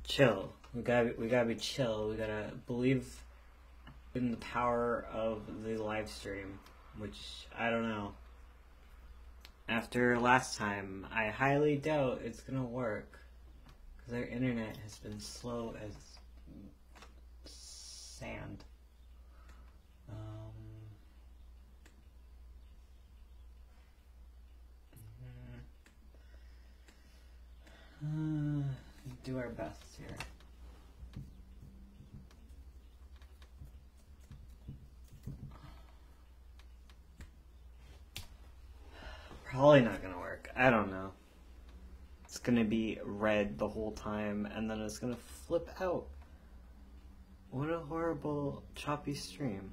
chill. We gotta be chill. We gotta believe in the power of the live stream, which I don't know. After last time, I highly doubt it's gonna work because our internet has been slow as sand. Do our best here. Probably not gonna work. I don't know. It's gonna be red the whole time and then it's gonna flip out. What a horrible choppy stream.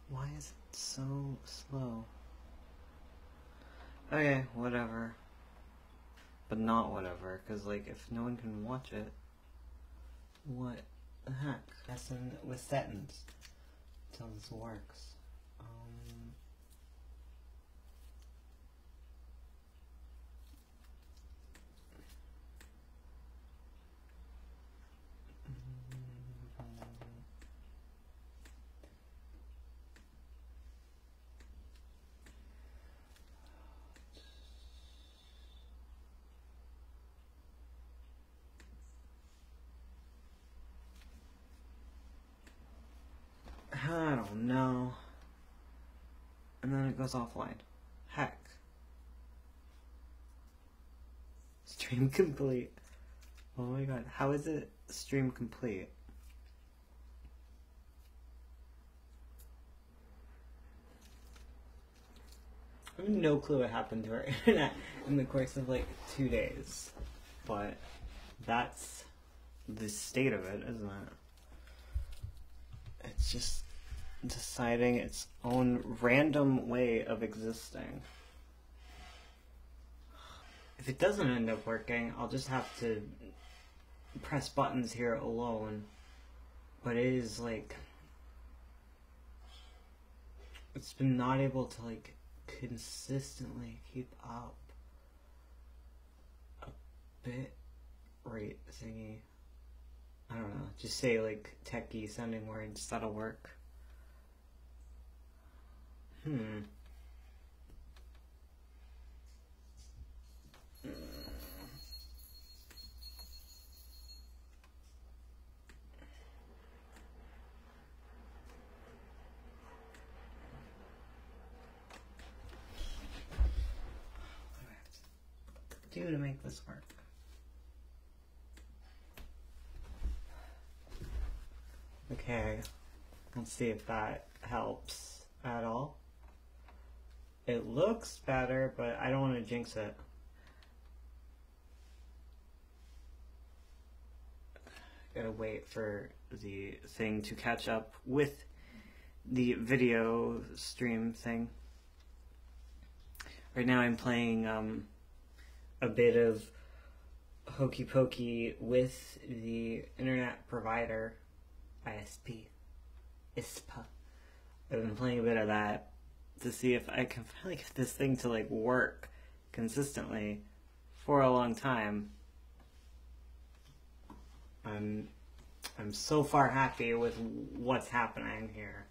Why is it so slow? Okay, whatever. But not whatever, because, like, if no one can watch it, what the heck? Messing with settings until this works. I don't know. And then it goes offline. Heck. Stream complete. Oh my god, how is it stream complete? I have no clue what happened to our internet in the course of like 2 days. But that's the state of it, isn't it? It's just deciding its own random way of existing. If it doesn't end up working, I'll just have to press buttons here alone. But it is like, it's been not able to like consistently keep up a bit rate thingy. I don't know, just say like techie sounding words, that'll work. Do to make this work. Okay, let's see if that helps at all. It looks better, but I don't want to jinx it. Gotta wait for the thing to catch up with the video stream thing. Right now I'm playing a bit of hokey pokey with the internet provider, ISP, ISPA. I've been playing a bit of that to see if I can finally get this thing to like work consistently for a long time. I'm so far happy with what's happening here.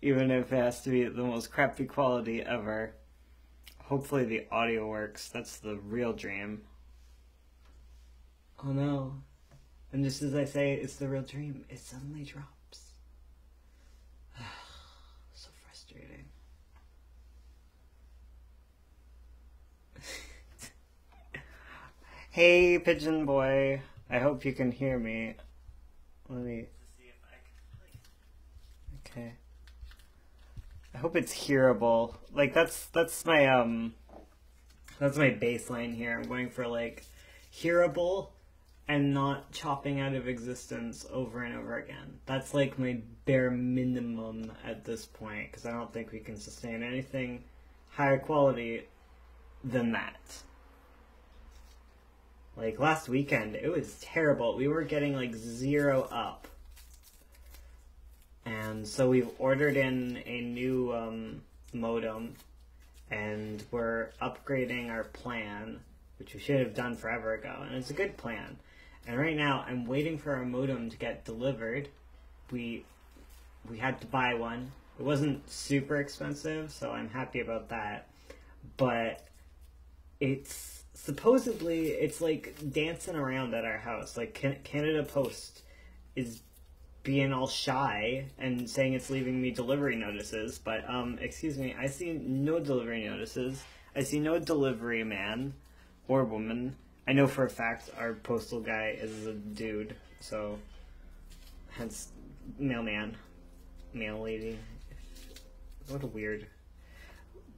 Even if it has to be the most crappy quality ever. Hopefully the audio works. That's the real dream. Oh no. And just as I say it's the real dream, it suddenly drops. So frustrating. Hey, pigeon boy. I hope you can hear me. Let me see if I can. Okay. I hope it's hearable. Like that's my baseline here. I'm going for like hearable and not chopping out of existence over and over again. That's like my bare minimum at this point, because I don't think we can sustain anything higher quality than that. Like last weekend, it was terrible. We were getting like 0 up. And so we've ordered in a new modem, and we're upgrading our plan, which we should have done forever ago, and it's a good plan. And right now, I'm waiting for our modem to get delivered. We had to buy one. It wasn't super expensive, so I'm happy about that. But it's supposedly, it's like dancing around at our house. Like Canada Post is being all shy and saying it's leaving me delivery notices, but excuse me, I see no delivery notices. I see no delivery man or woman. I know for a fact our postal guy is a dude, so hence mailman, mail lady. What a weird.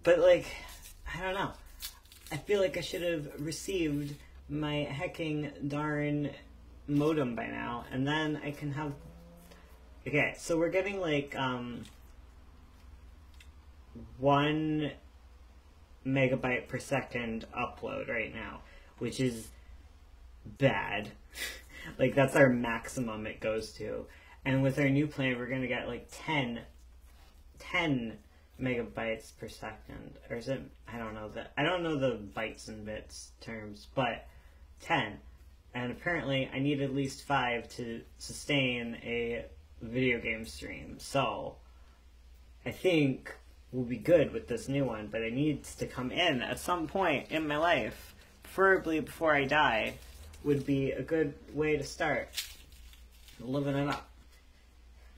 But like, I don't know. I feel like I should have received my hecking darn modem by now, and then I can have. Okay, so we're getting like 1 megabyte per second upload right now, which is bad. Like that's our maximum it goes to. And with our new plan, we're gonna get like 10 megabytes per second, or is it? I don't know the bytes and bits terms, but 10. And apparently, I need at least 5 to sustain a video game stream. So I think we'll be good with this new one, but it needs to come in at some point in my life, preferably before I die. Would be a good way to start living it up.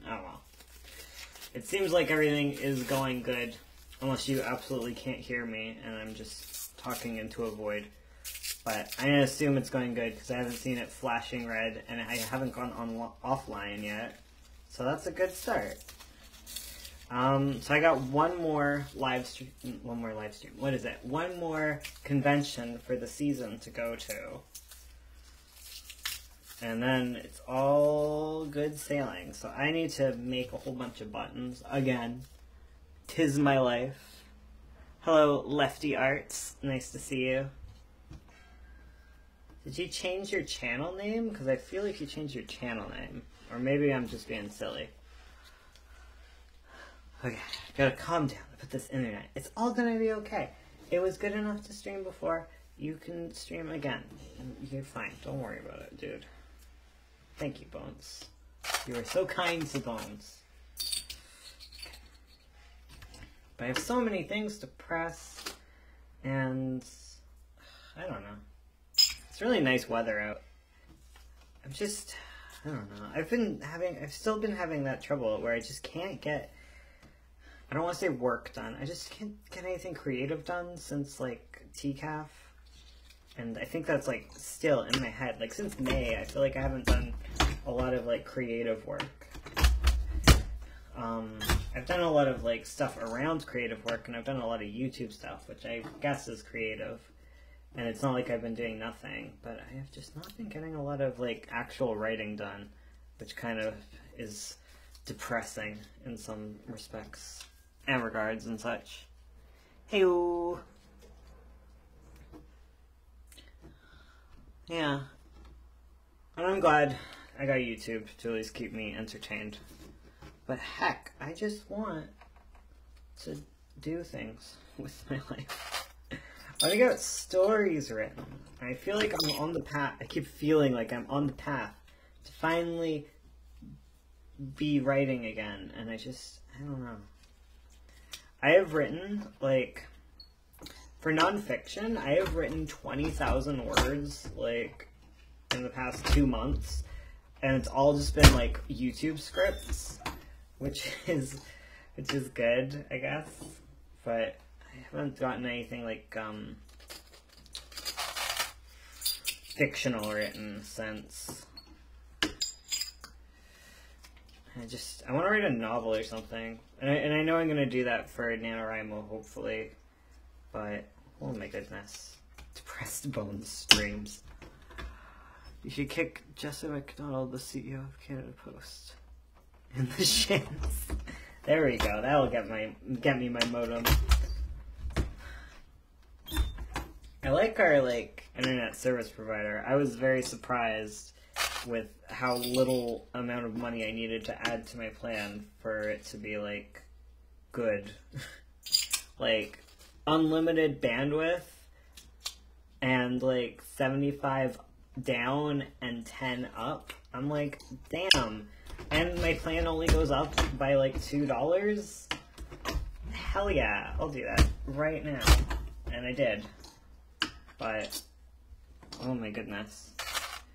Oh well. It seems like everything is going good, unless you absolutely can't hear me and I'm just talking into a void. But I'm going to assume it's going good because I haven't seen it flashing red and I haven't gone offline yet. So that's a good start. So I got one more live stream. What is it? One more convention for the season to go to. And then it's all good sailing. So I need to make a whole bunch of buttons. Again, 'tis my life. Hello, Lefty Arts. Nice to see you. Did you change your channel name? Because I feel like you changed your channel name. Or maybe I'm just being silly. Okay, gotta calm down with this internet. It's all gonna be okay. It was good enough to stream before. You can stream again. You're fine. Don't worry about it, dude. Thank you, Bones. You are so kind to Bones. Okay. But I have so many things to press, and I don't know. It's really nice weather out. I don't know. I've still been having that trouble where I just can't get, I don't want to say work done. I just can't get anything creative done since like TCAF. And I think that's like still in my head. Like since May, I feel like I haven't done a lot of like creative work. I've done a lot of like stuff around creative work, and I've done a lot of YouTube stuff, which I guess is creative. And it's not like I've been doing nothing, but I have just not been getting a lot of like actual writing done, which kind of is depressing in some respects and regards and such. Hey-o! Yeah. And I'm glad I got YouTube to at least keep me entertained. But heck, I just want to do things with my life. I got stories written. I feel like I'm on the path. I keep feeling like I'm on the path to finally be writing again. And I don't know. I have written, like, for nonfiction, I have written 20,000 words, like, in the past 2 months. And it's all just been, like, YouTube scripts, which is good, I guess. But I haven't gotten anything, like, fictional written since. I want to write a novel or something. And I know I'm going to do that for NaNoWriMo, hopefully. But, oh my goodness. Depressed Bones streams. You should kick Jessica McDonald, the CEO of Canada Post, in the shins. There we go. That'll get me my modem. I like our, like, internet service provider. I was very surprised with how little amount of money I needed to add to my plan for it to be, like, good. Like, unlimited bandwidth and, like, 75 down and 10 up. I'm like, damn. And my plan only goes up by, like, $2? Hell yeah, I'll do that right now. And I did. But, oh my goodness.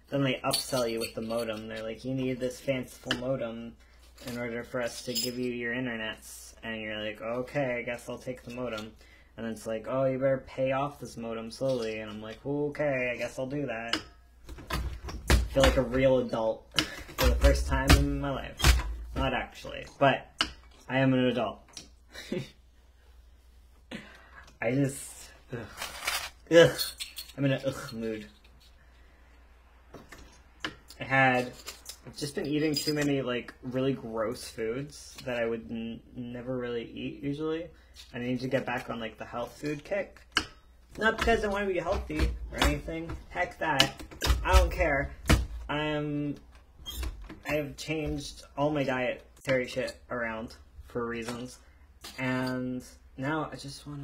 Then they upsell you with the modem. They're like, you need this fanciful modem in order for us to give you your internets. And you're like, okay, I guess I'll take the modem. And then it's like, oh, you better pay off this modem slowly. And I'm like, okay, I guess I'll do that. I feel like a real adult for the first time in my life. Not actually, but I am an adult. I just... Ugh. I'm in an ugh mood. I've just been eating too many, like, really gross foods that I would never really eat usually. I need to get back on, like, the health food kick. Not because I want to be healthy or anything. Heck that. I don't care. I have changed all my dietary shit around for reasons. And now I just want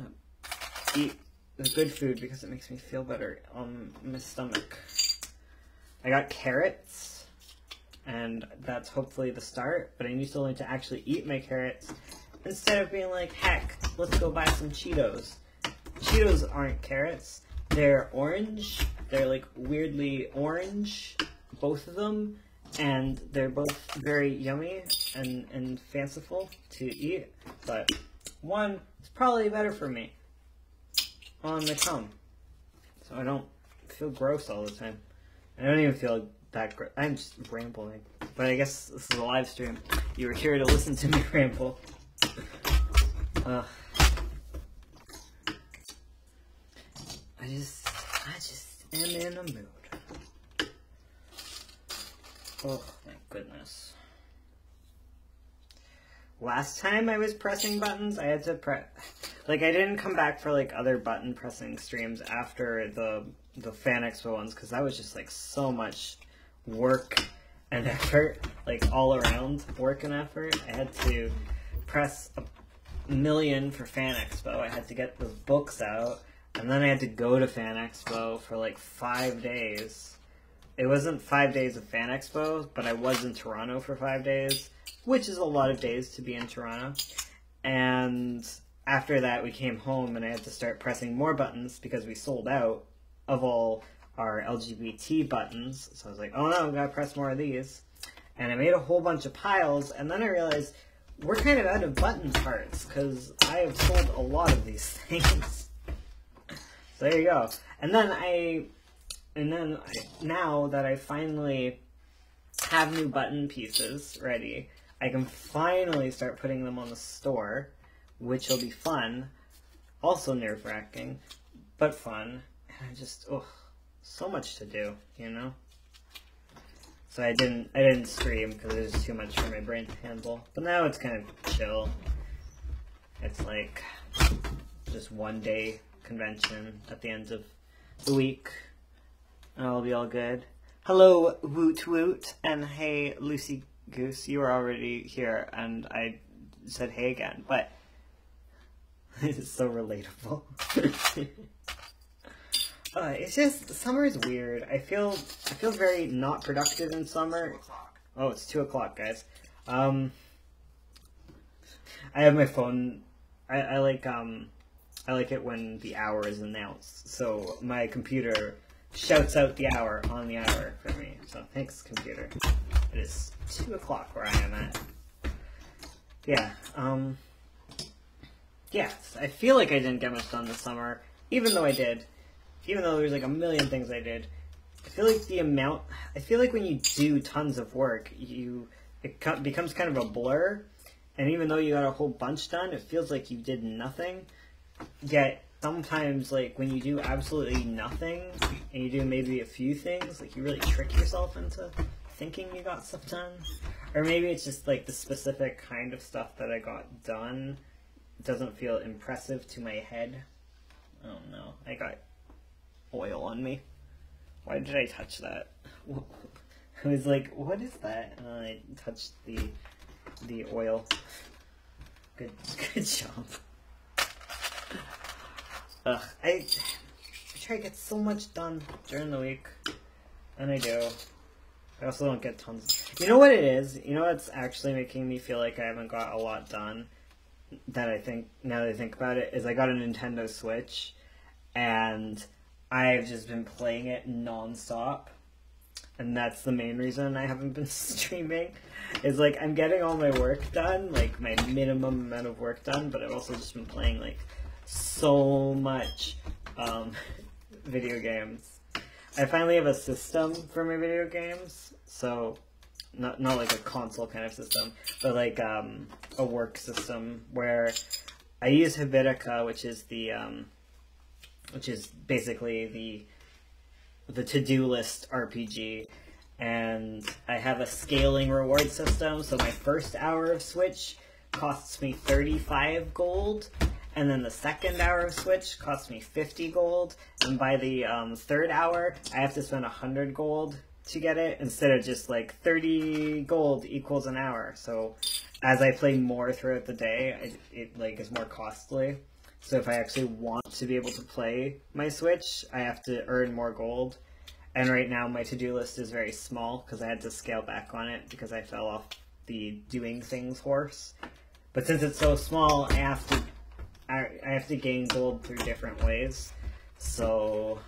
to eat the good food because it makes me feel better on my stomach. I got carrots, and that's hopefully the start, but I need to learn to actually eat my carrots instead of being like, heck, let's go buy some Cheetos. Cheetos aren't carrots. They're orange. They're like weirdly orange, both of them, and they're both very yummy and fanciful to eat, but one is probably better for me on the tongue, so I don't feel gross all the time. I don't even feel that gross. I'm just rambling, but I guess this is a live stream. You were here to listen to me ramble. I just am in a mood. Oh, thank goodness. Last time I was pressing buttons, I had to press... Like, I didn't come back for, like, other button pressing streams after the Fan Expo ones, because that was just, like, so much work and effort. Like, all around work and effort. I had to press a million for Fan Expo. I had to get those books out, and then I had to go to Fan Expo for, like, 5 days. It wasn't 5 days of Fan Expo, but I was in Toronto for 5 days, which is a lot of days to be in Toronto. And after that, we came home and I had to start pressing more buttons because we sold out of all our LGBT buttons. So I was like, oh no, we gotta press more of these. And I made a whole bunch of piles, and then I realized we're kind of out of button parts because I have sold a lot of these things. So there you go. And then now that I finally have new button pieces ready, I can finally start putting them on the store, which will be fun. Also nerve-wracking, but fun. And I just, so much to do, you know? So I didn't stream because it was too much for my brain to handle. But now it's kind of chill. It's like just one day convention at the end of the week. And it'll be all good. Hello, Woot Woot, and hey, Lucy Goose, you were already here, and I said hey again, but it's so relatable. It's just, summer is weird. I feel very not productive in summer. Oh, it's 2 o'clock, guys. I have my phone. I like it when the hour is announced. So my computer shouts out the hour on the hour for me. So thanks, computer. It is 2 o'clock where I am at. Yeah. Yeah. I feel like I didn't get much done this summer, even though I did. Even though there's like a million things I did. I feel like when you do tons of work, it becomes kind of a blur. And even though you got a whole bunch done, it feels like you did nothing. Yet sometimes, like, when you do absolutely nothing, and you do maybe a few things, like, you really trick yourself into thinking you got stuff done. Or maybe it's just, like, the specific kind of stuff that I got done doesn't feel impressive to my head. I don't know. oil on me. Why did I touch that? I was like, what is that? And then I touched the oil. Good job. Ugh, I try to get so much done during the week, and I do. I also don't get tons. You know what it is? You know what's actually making me feel like I haven't got a lot done? That I think, now that I think about it, is I got a Nintendo Switch, and I've just been playing it non-stop. And that's the main reason I haven't been streaming. Is like, I'm getting all my work done, like my minimum amount of work done, but I've also just been playing like so much video games. I finally have a system for my video games, so not like a console kind of system, but like a work system where I use Habitica, which is basically the to-do list RPG, and I have a scaling reward system, so my first hour of Switch costs me 35 gold, and then the second hour of Switch costs me 50 gold, and by the third hour, I have to spend 100 gold to get it, instead of just like 30 gold equals an hour. So as I play more throughout the day, it like is more costly. So if I actually want to be able to play my Switch, I have to earn more gold. And right now my to-do list is very small because I had to scale back on it because I fell off the doing things horse. But since it's so small, I have to gain gold through different ways. So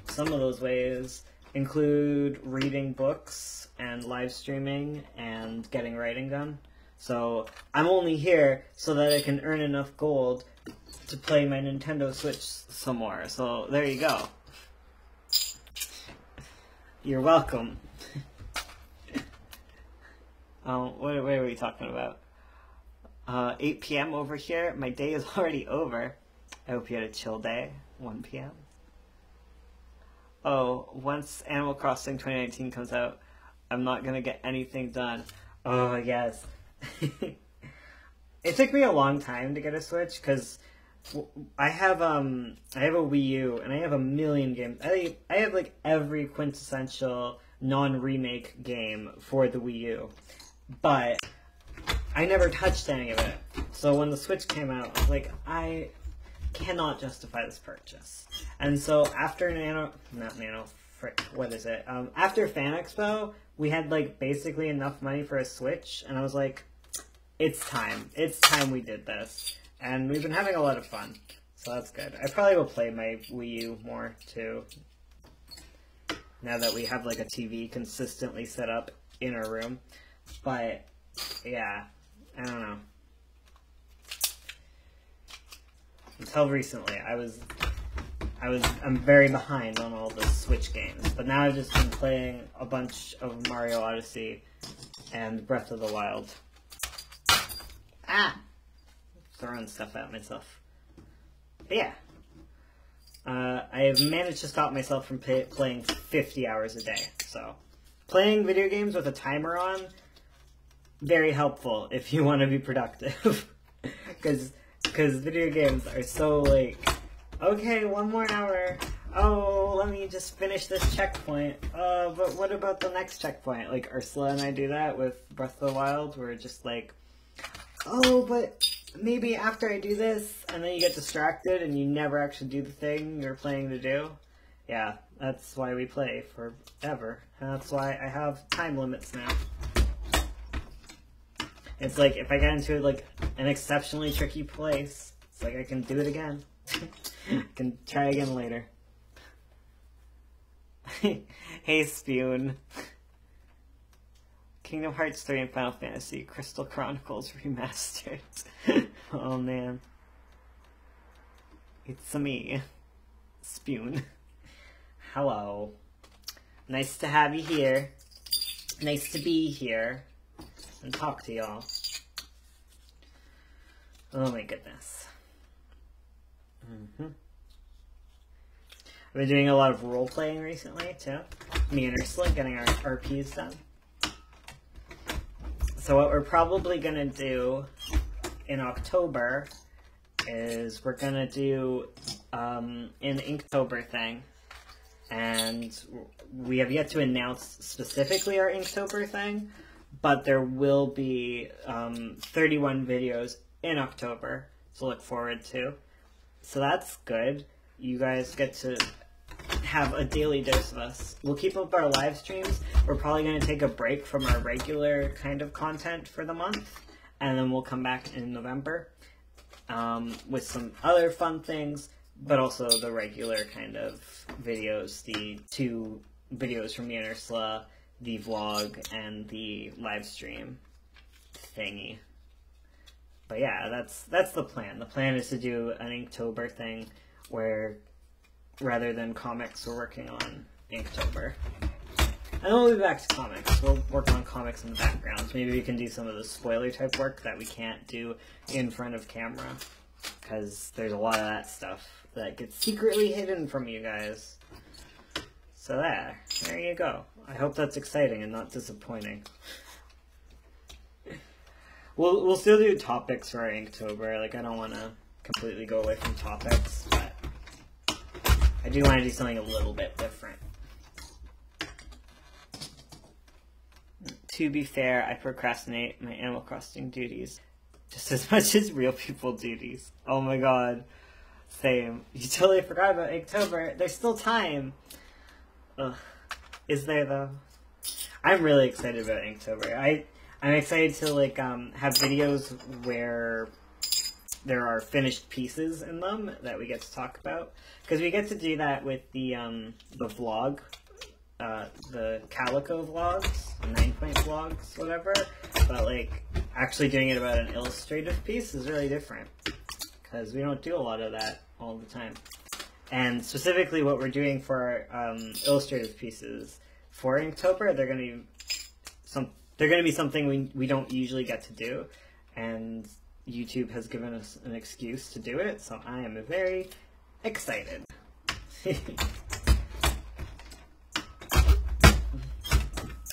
some of those ways include reading books and live streaming and getting writing done. So I'm only here so that I can earn enough gold to play my Nintendo Switch some more. So there you go. You're welcome. What are we talking about? 8 p.m. over here. My day is already over. I hope you had a chill day. 1 p.m. Oh, once Animal Crossing 2019 comes out, I'm not gonna get anything done. Oh, yes. It took me a long time to get a Switch, because I have a Wii U, and I have a million games. I have like every quintessential non-remake game for the Wii U, but I never touched any of it. So when the Switch came out, I was like, I cannot justify this purchase. And so after after Fan Expo, we had like basically enough money for a Switch, and I was like, it's time. It's time we did this. And we've been having a lot of fun, so that's good. I probably will play my Wii U more, too, now that we have, like, a TV consistently set up in our room. But, yeah, I don't know. Until recently, I'm very behind on all the Switch games, but now I've just been playing a bunch of Mario Odyssey and Breath of the Wild. Ah! Throwing stuff at myself. But yeah. I have managed to stop myself from playing 50 hours a day. So, playing video games with a timer on, very helpful if you want to be productive. Because video games are so like, okay, 1 more hour. Oh, let me just finish this checkpoint. But what about the next checkpoint? Like, Ursula and I do that with Breath of the Wild. We're just like, oh, but maybe after I do this, and then you get distracted and you never actually do the thing you're planning to do. Yeah, that's why we play forever. And that's why I have time limits now. It's like, if I get into like an exceptionally tricky place, it's like I can do it again. I can try again later. Hey, Spoon. Kingdom Hearts 3 and Final Fantasy Crystal Chronicles Remastered. Oh man. It's me, Spoon. Hello. Nice to have you here. Nice to be here and talk to y'all. Oh my goodness. I've been doing a lot of role-playing recently, too. Me and Ursula getting our RPs done. So what we're probably going to do in October is we're going to do an Inktober thing and we have yet to announce specifically our Inktober thing, but there will be 31 videos in October to look forward to. So that's good. You guys get to have a daily dose of us. We'll keep up our live streams. We're probably going to take a break from our regular kind of content for the month, and then we'll come back in November with some other fun things, but also the regular kind of videos, the 2 videos from me and Ursula, the vlog, and the live stream thingy. But yeah, that's the plan. The plan is to do an Inktober thing where rather than comics, we're working on Inktober. And then we'll be back to comics. We'll work on comics in the background. Maybe we can do some of the spoiler type work that we can't do in front of camera, because there's a lot of that stuff that gets secretly hidden from you guys. So there you go. I hope that's exciting and not disappointing. We'll still do topics for our Inktober. Like, I don't want to completely go away from topics, but I do want to do something a little bit different. To be fair, I procrastinate my Animal Crossing duties just as much as real people duties. Oh my god. Same. You totally forgot about Inktober. There's still time. Ugh. Is there, though? I'm really excited about Inktober. I'm excited to, like, have videos where there are finished pieces in them that we get to talk about. Because we get to do that with the vlog, the Calico vlogs, 9-point vlogs, whatever. But, like, actually doing it about an illustrative piece is really different. Because we don't do a lot of that all the time. And specifically what we're doing for our illustrative pieces for Inktober, they're going to be something we don't usually get to do. And YouTube has given us an excuse to do it, so I am very excited. I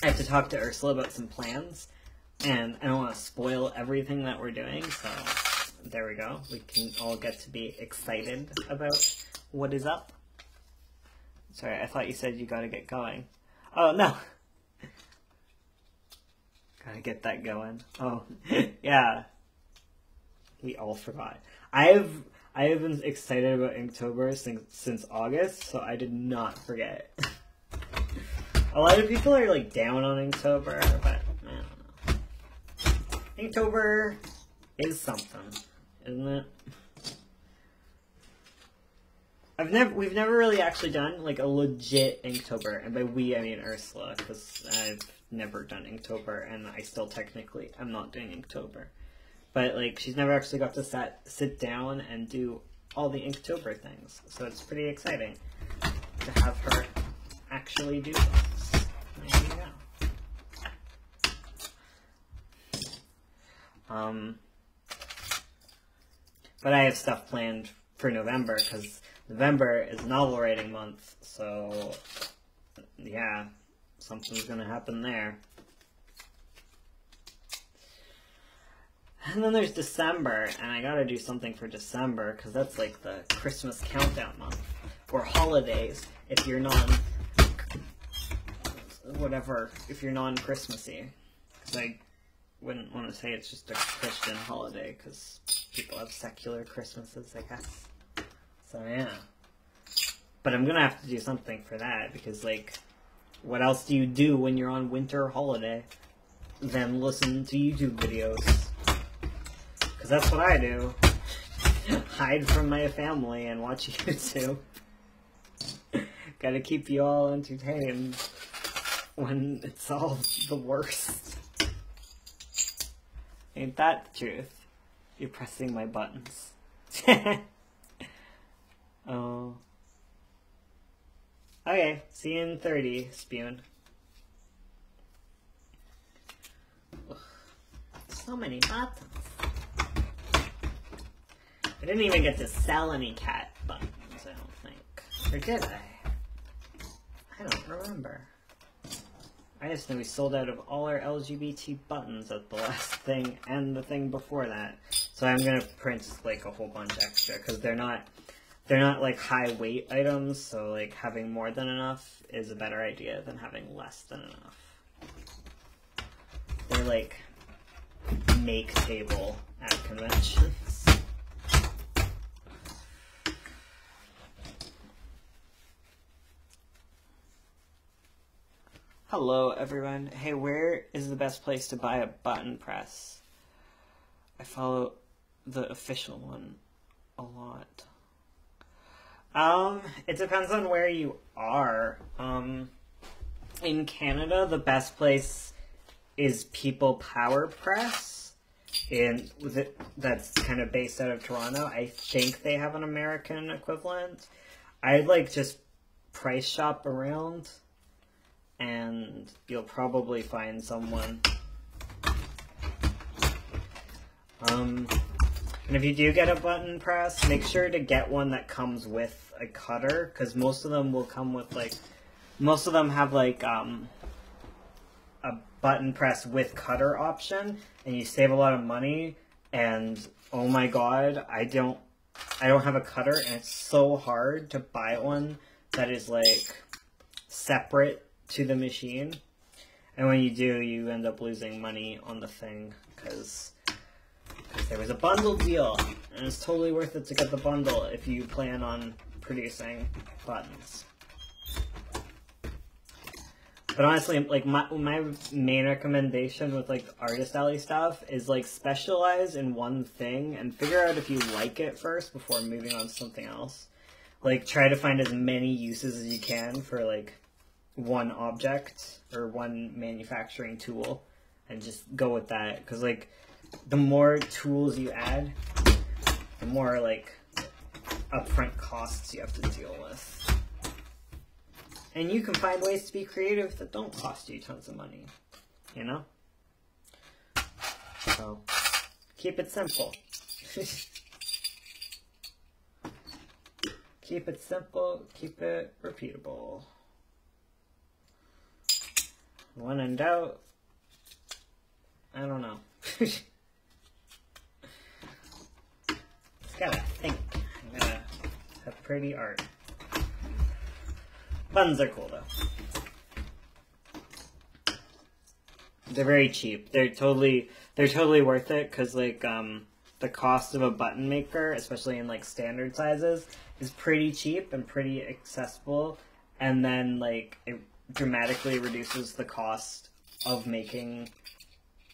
have to talk to Ursula about some plans, and I don't want to spoil everything that we're doing, so there we go. We can all get to be excited about what is up. Sorry, I thought you said you gotta get going. Oh, no! Gotta get that going. Oh, yeah. We all forgot. I have been excited about Inktober since August, so I did not forget. A lot of people are like down on Inktober, but I don't know. Inktober is something, isn't it? We've never really actually done like a legit Inktober, and by we I mean Ursula, because I've never done Inktober, and I still technically am not doing Inktober. But like she's never actually got to sit down and do all the Inktober things, so it's pretty exciting to have her actually do things. There you go. But I have stuff planned for November, because November is novel writing month, so yeah, something's gonna happen there. And then there's December, and I gotta do something for December, because that's like the Christmas countdown month, or holidays, if you're if you're non-Christmassy, because I wouldn't want to say it's just a Christian holiday, because people have secular Christmases, I guess. So yeah. But I'm gonna have to do something for that, because like, what else do you do when you're on winter holiday than listen to YouTube videos? Because that's what I do. Hide from my family and watch YouTube. Gotta keep you all entertained when it's all the worst. Ain't that the truth? You're pressing my buttons. Oh. Okay, see you in 30, Spoon. Ugh. So many buttons. I didn't even get to sell any cat buttons, I don't think. Or did I? I don't remember. I just know we sold out of all our LGBT buttons at the last thing and the thing before that. So I'm gonna print like a whole bunch extra, because they're not they're not like high weight items, so like having more than enough is a better idea than having less than enough. They're like make table at conventions. Hello everyone. Hey, where is the best place to buy a button press? I follow the official one a lot. It depends on where you are. In Canada, the best place is People Power Press. That's kind of based out of Toronto. I think they have an American equivalent. I'd like just price shop around, and you'll probably find someone. And if you do get a button press, make sure to get one that comes with a cutter, because most of them will come with like, most of them have like a button press with cutter option, and you save a lot of money. And oh my god, I don't have a cutter, and it's so hard to buy one that is like separate to the machine. And when you do, you end up losing money on the thing, because there was a bundle deal, and it's totally worth it to get the bundle if you plan on producing buttons. But honestly, like my main recommendation with like Artist Alley stuff is like specialize in one thing and figure out if you like it first before moving on to something else. Like try to find as many uses as you can for like one object or one manufacturing tool, and just go with that, because like the more tools you add, the more like upfront costs you have to deal with. And you can find ways to be creative that don't cost you tons of money, you know? So, keep it simple. Keep it simple, keep it repeatable. When in doubt, I don't know. Just gotta think. I gotta have pretty art. Buttons are cool though. They're very cheap. They're totally worth it, because like the cost of a button maker, especially in like standard sizes, is pretty cheap and pretty accessible, and then like it dramatically reduces the cost of making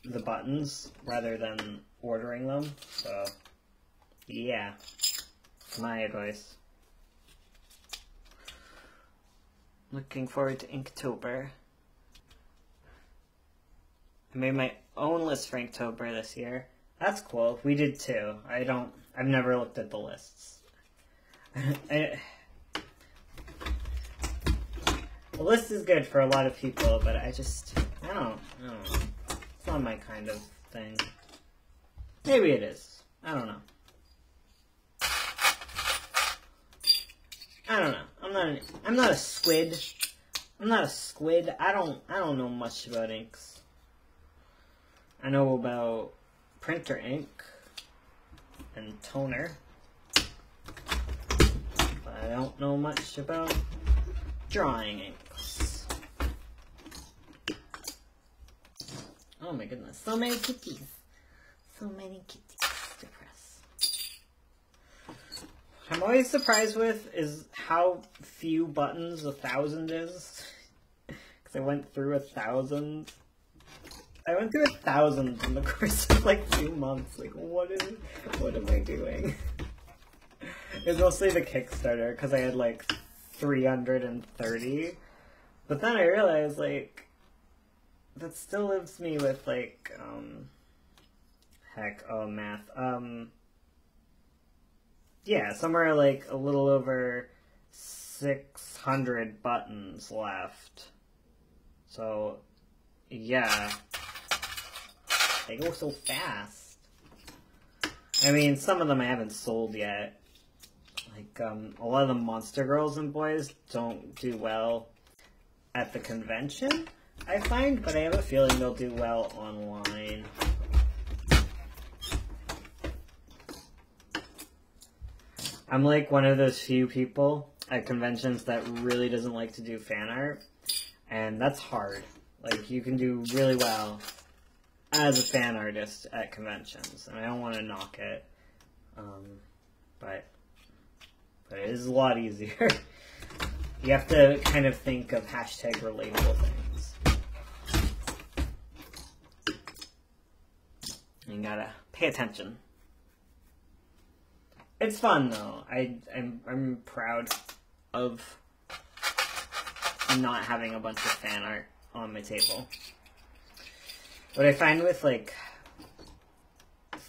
the buttons rather than ordering them. So yeah, my advice. Looking forward to Inktober. I made my own list for Inktober this year. That's cool. We did too. I've never looked at the lists. The list is good for a lot of people, but I don't know. It's not my kind of thing. Maybe it is. I don't know. I don't know. I'm not a squid. I'm not a squid. I don't know much about inks. I know about printer ink and toner, but I don't know much about drawing inks. Oh my goodness, so many kitties. So many kitties to press. What I'm always surprised with is how few buttons 1,000 is. Because I went through 1,000. I went through 1,000 in the course of like 2 months. Like, what am I doing? It was mostly the Kickstarter, because I had like 330. But then I realized, like, that still leaves me with like, math. Yeah, somewhere like a little over 600 buttons left. So, yeah. They go so fast. I mean, some of them I haven't sold yet. Like, a lot of the Monster Girls and Boys don't do well at the convention, I find, but I have a feeling they'll do well online. I'm like one of those few people at conventions that really doesn't like to do fan art, and that's hard. Like, you can do really well as a fan artist at conventions, and I don't want to knock it, but it is a lot easier. You have to kind of think of hashtag relatable things. You gotta pay attention. It's fun though. I'm proud of not having a bunch of fan art on my table. What I find with like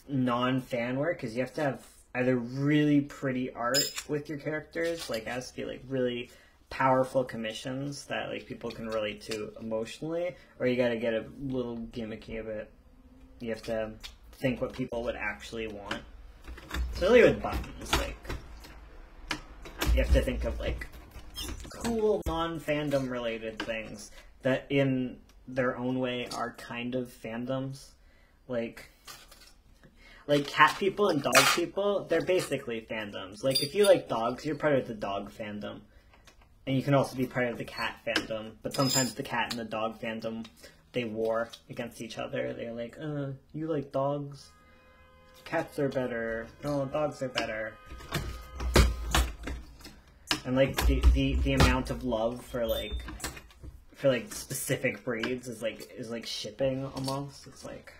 non-fan work is you have to have either really pretty art with your characters, like it has to be like really powerful commissions that like people can relate to emotionally, or you gotta get a little gimmicky a bit. You have to think what people would actually want. Especially with buttons, like, you have to think of, like, cool non-fandom related things that in their own way are kind of fandoms. Like cat people and dog people, they're basically fandoms. Like, if you like dogs, you're part of the dog fandom. And you can also be part of the cat fandom. But sometimes the cat and the dog fandom, they war against each other. They're like, you like dogs? Cats are better. No, dogs are better. And like the amount of love for specific breeds is like shipping almost. It's like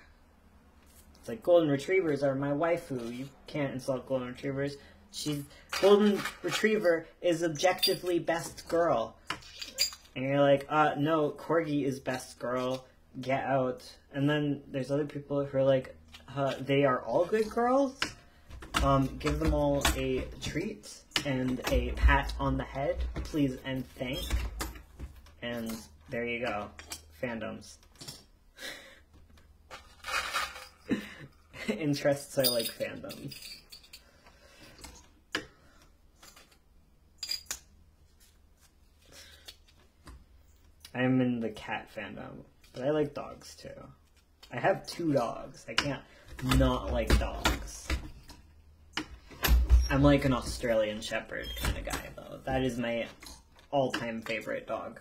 golden retrievers are my waifu. You can't insult golden retrievers. Golden retriever is objectively best girl. And you're like, no, corgi is best girl. Get out. And then there's other people who are like, they are all good girls. Give them all a treat and a pat on the head, please and thank. And there you go. Fandoms. Interests are like fandoms. I'm in the cat fandom, but I like dogs too. I have 2 dogs. I can't not like dogs. I'm like an Australian Shepherd kind of guy, though. That is my all-time favorite dog.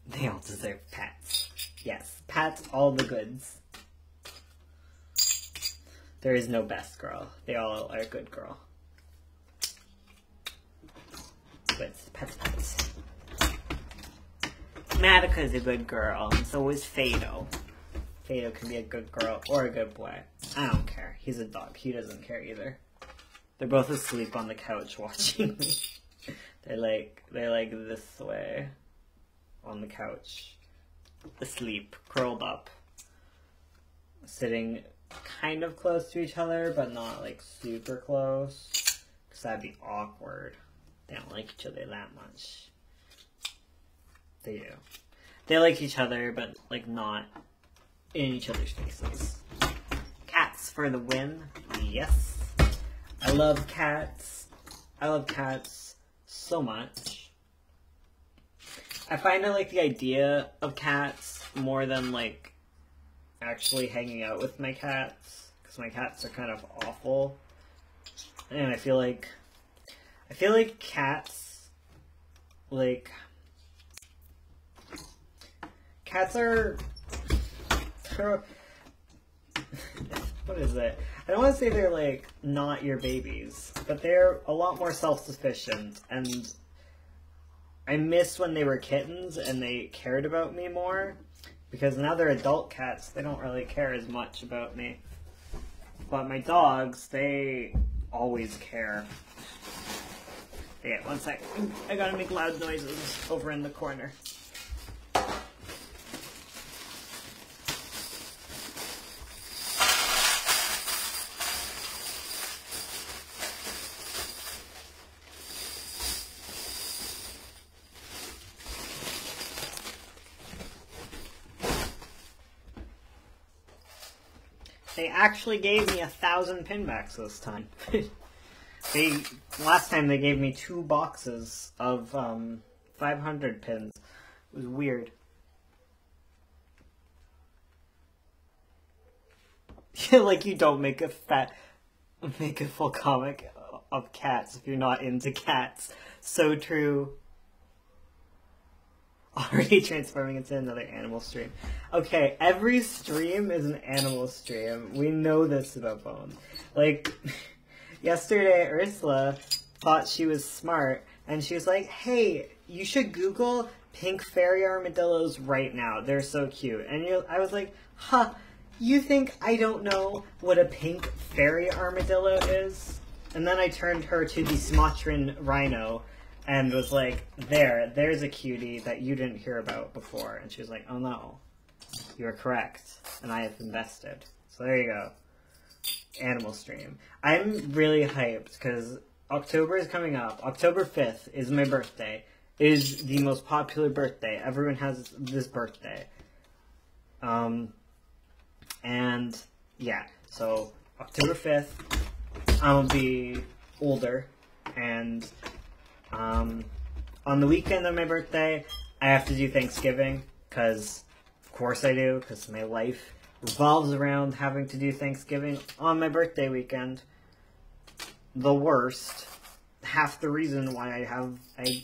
They all deserve pets. Yes, pets, all the goods. There is no best girl. They all are a good girl. Pets. Madoka is a good girl, and so is Fado. Fado can be a good girl or a good boy. I don't care. He's a dog. He doesn't care either. They're both asleep on the couch watching me. They're like this way on the couch. Asleep, curled up. Sitting kind of close to each other, but not like super close. Because that'd be awkward. They don't like each other that much. They do. They like each other, but like not in each other's faces. Cats for the win. Yes. I love cats. I love cats so much. I find I like the idea of cats more than like actually hanging out with my cats, because my cats are kind of awful. And I feel like cats, like, cats are, what is it? I don't want to say they're, like, not your babies, but they're a lot more self-sufficient, and I miss when they were kittens and they cared about me more, because now they're adult cats, they don't really care as much about me. But my dogs, they always care. Yeah, one sec. I gotta make loud noises over in the corner. They actually gave me 1,000 pinbacks this time. Last time they gave me 2 boxes of 500 pins. It was weird. Like, you don't make a full comic of cats if you're not into cats. So true. Already transforming into another animal stream. Okay, every stream is an animal stream. We know this about Bones. Like, yesterday Ursula thought she was smart, and she was like, hey, you should Google pink fairy armadillos right now. They're so cute. And I was like, huh, you think I don't know what a pink fairy armadillo is? And then I turned her to the Sumatran rhino and was like, there's a cutie that you didn't hear about before. And she was like, oh no, you are correct, and I have invested. So there you go. Animal stream. I'm really hyped because October is coming up. October 5th is my birthday. It is the most popular birthday. Everyone has this birthday. And yeah, so October 5th, I'll be older, and on the weekend of my birthday, I have to do Thanksgiving, because of course I do, because my life revolves around having to do Thanksgiving on my birthday weekend. The worst. Half the reason why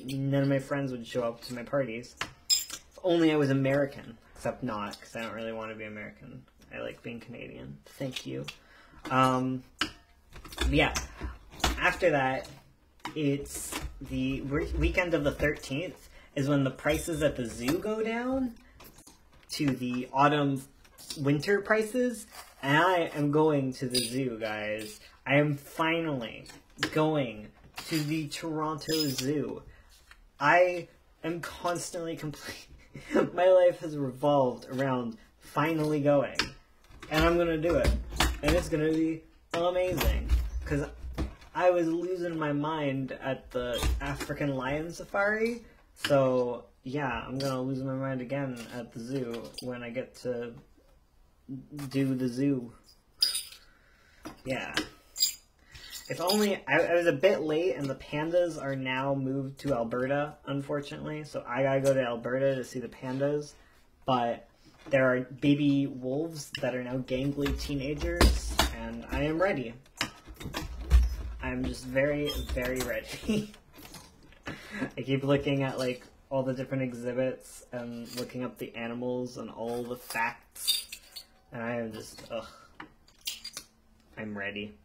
none of my friends would show up to my parties. If only I was American, except not, because I don't really want to be American. I like being Canadian. Thank you. Yeah. After that, it's the weekend of the 13th is when the prices at the zoo go down to the autumn-winter prices, and I am going to the zoo, guys. I am finally going to the Toronto Zoo. I am constantly complaining. My life has revolved around finally going, and I'm gonna do it, and it's gonna be amazing, because I was losing my mind at the African lion safari, so yeah, I'm gonna lose my mind again at the zoo when I get to do the zoo. Yeah. If only, I was a bit late, and the pandas are now moved to Alberta, unfortunately, so I gotta go to Alberta to see the pandas, but there are baby wolves that are now gangly teenagers, and I am ready. I'm just very, very ready. I keep looking at, like, all the different exhibits and looking up the animals and all the facts, and I am just, ugh. I'm ready.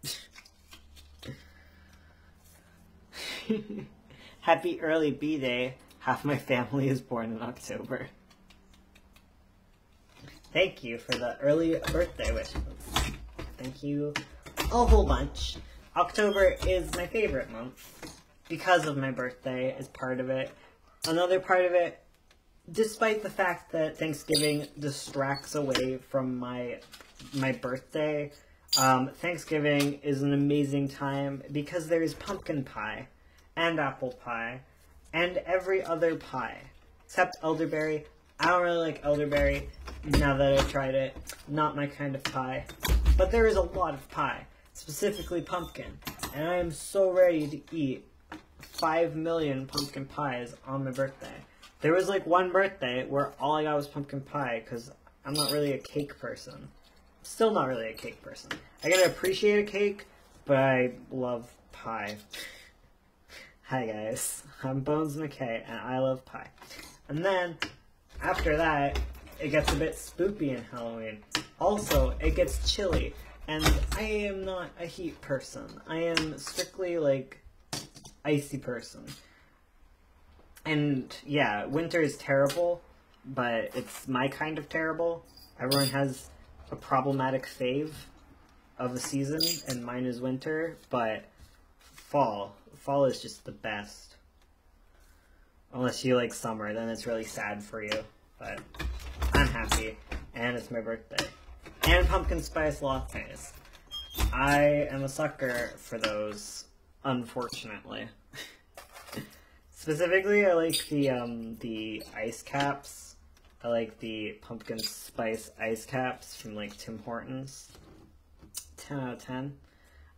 Happy early B-Day. Half my family is born in October. Thank you for the early birthday wishes. Thank you a whole bunch. October is my favorite month because of my birthday is part of it. Another part of it, despite the fact that Thanksgiving distracts away from my birthday, Thanksgiving is an amazing time because there is pumpkin pie and apple pie and every other pie except elderberry. I don't really like elderberry now that I've tried it. Not my kind of pie. But there is a lot of pie, specifically pumpkin, and I am so ready to eat 5 million pumpkin pies on my birthday. There was like one birthday where all I got was pumpkin pie because I'm not really a cake person. Still not really a cake person. I gotta appreciate a cake, but I love pie. Hi guys, I'm Bones McKay, and I love pie. And then, after that, it gets a bit spoopy in Halloween. Also, it gets chilly, and I am not a heat person. I am strictly, like, icy person. And, yeah, winter is terrible, but it's my kind of terrible. Everyone has a problematic fave of the season, and mine is winter, but fall. Fall is just the best. Unless you like summer, then it's really sad for you. But I'm happy, and it's my birthday. And pumpkin spice lattes. I am a sucker for those, unfortunately. Specifically, I like the ice caps. I like the pumpkin spice ice caps from, like, Tim Hortons. 10 out of 10.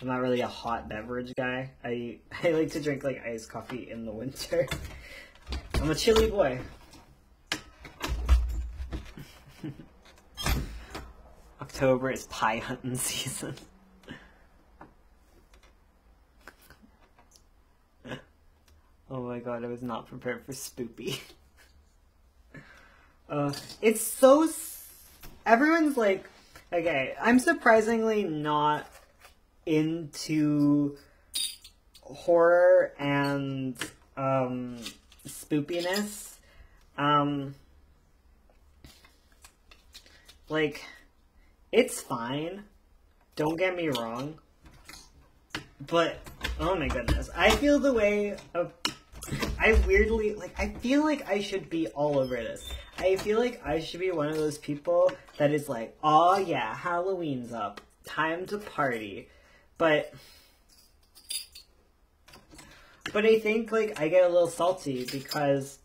I'm not really a hot beverage guy. I like to drink, like, iced coffee in the winter. I'm a chilly boy. October is pie hunting season. Oh my god, I was not prepared for spoopy. It's so... Everyone's like... Okay, I'm surprisingly not into horror and spoopiness. Like, it's fine. Don't get me wrong. But, oh my goodness. I feel the way of... I weirdly, like, I feel like I should be all over this. I feel like I should be one of those people that is like, oh yeah, Halloween's up. Time to party. But I think, like, I get a little salty because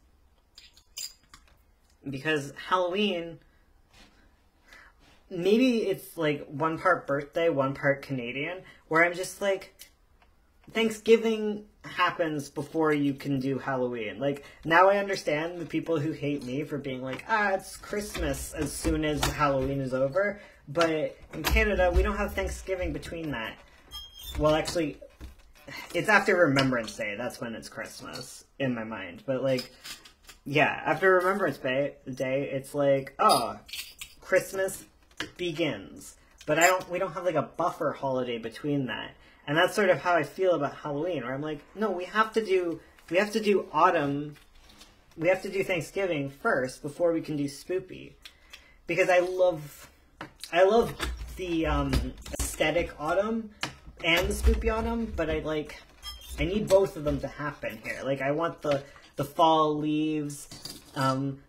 Halloween, maybe it's like one part birthday, one part Canadian, where I'm just like, Thanksgiving happens before you can do Halloween. Like, now I understand the people who hate me for being like, it's Christmas as soon as Halloween is over. But in Canada, we don't have Thanksgiving between that. Well, actually, it's after Remembrance Day. That's when it's Christmas, in my mind. But, like, yeah, after Remembrance Day, it's like, oh, Christmas begins. But we don't have, like, a buffer holiday between that. And that's sort of how I feel about Halloween, where I'm like, no, we have to do autumn, we have to do Thanksgiving first before we can do spoopy. Because I love the aesthetic autumn and the spoopy autumn, but I need both of them to happen here. Like, I want the fall leaves,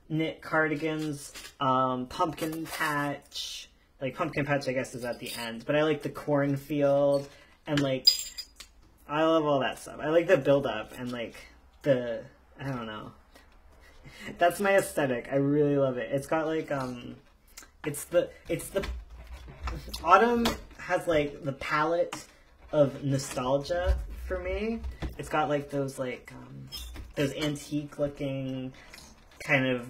knit cardigans, pumpkin patch. Like, pumpkin patch, I guess, is at the end, but I like the cornfield. And, like, I love all that stuff. I like the build-up and, like, I don't know. That's my aesthetic. I really love it. It's got, like, it's the autumn has, like, the palette of nostalgia for me. It's got, like, those antique-looking, kind of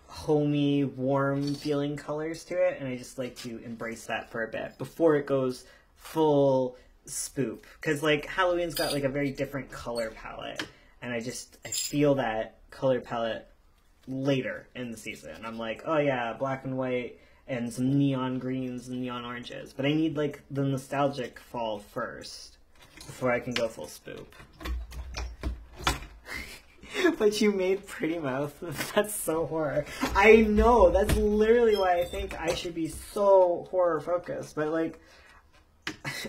homey, warm-feeling colors to it. And I just like to embrace that for a bit before it goes full spoop, because like Halloween's got like a very different color palette, and I feel that color palette later in the season. I'm like, oh yeah, black and white and some neon greens and neon oranges, but I need like the nostalgic fall first before I can go full spoop. But you made Pretty Mouth. That's so horror. I know, that's literally why I think I should be so horror focused, but like,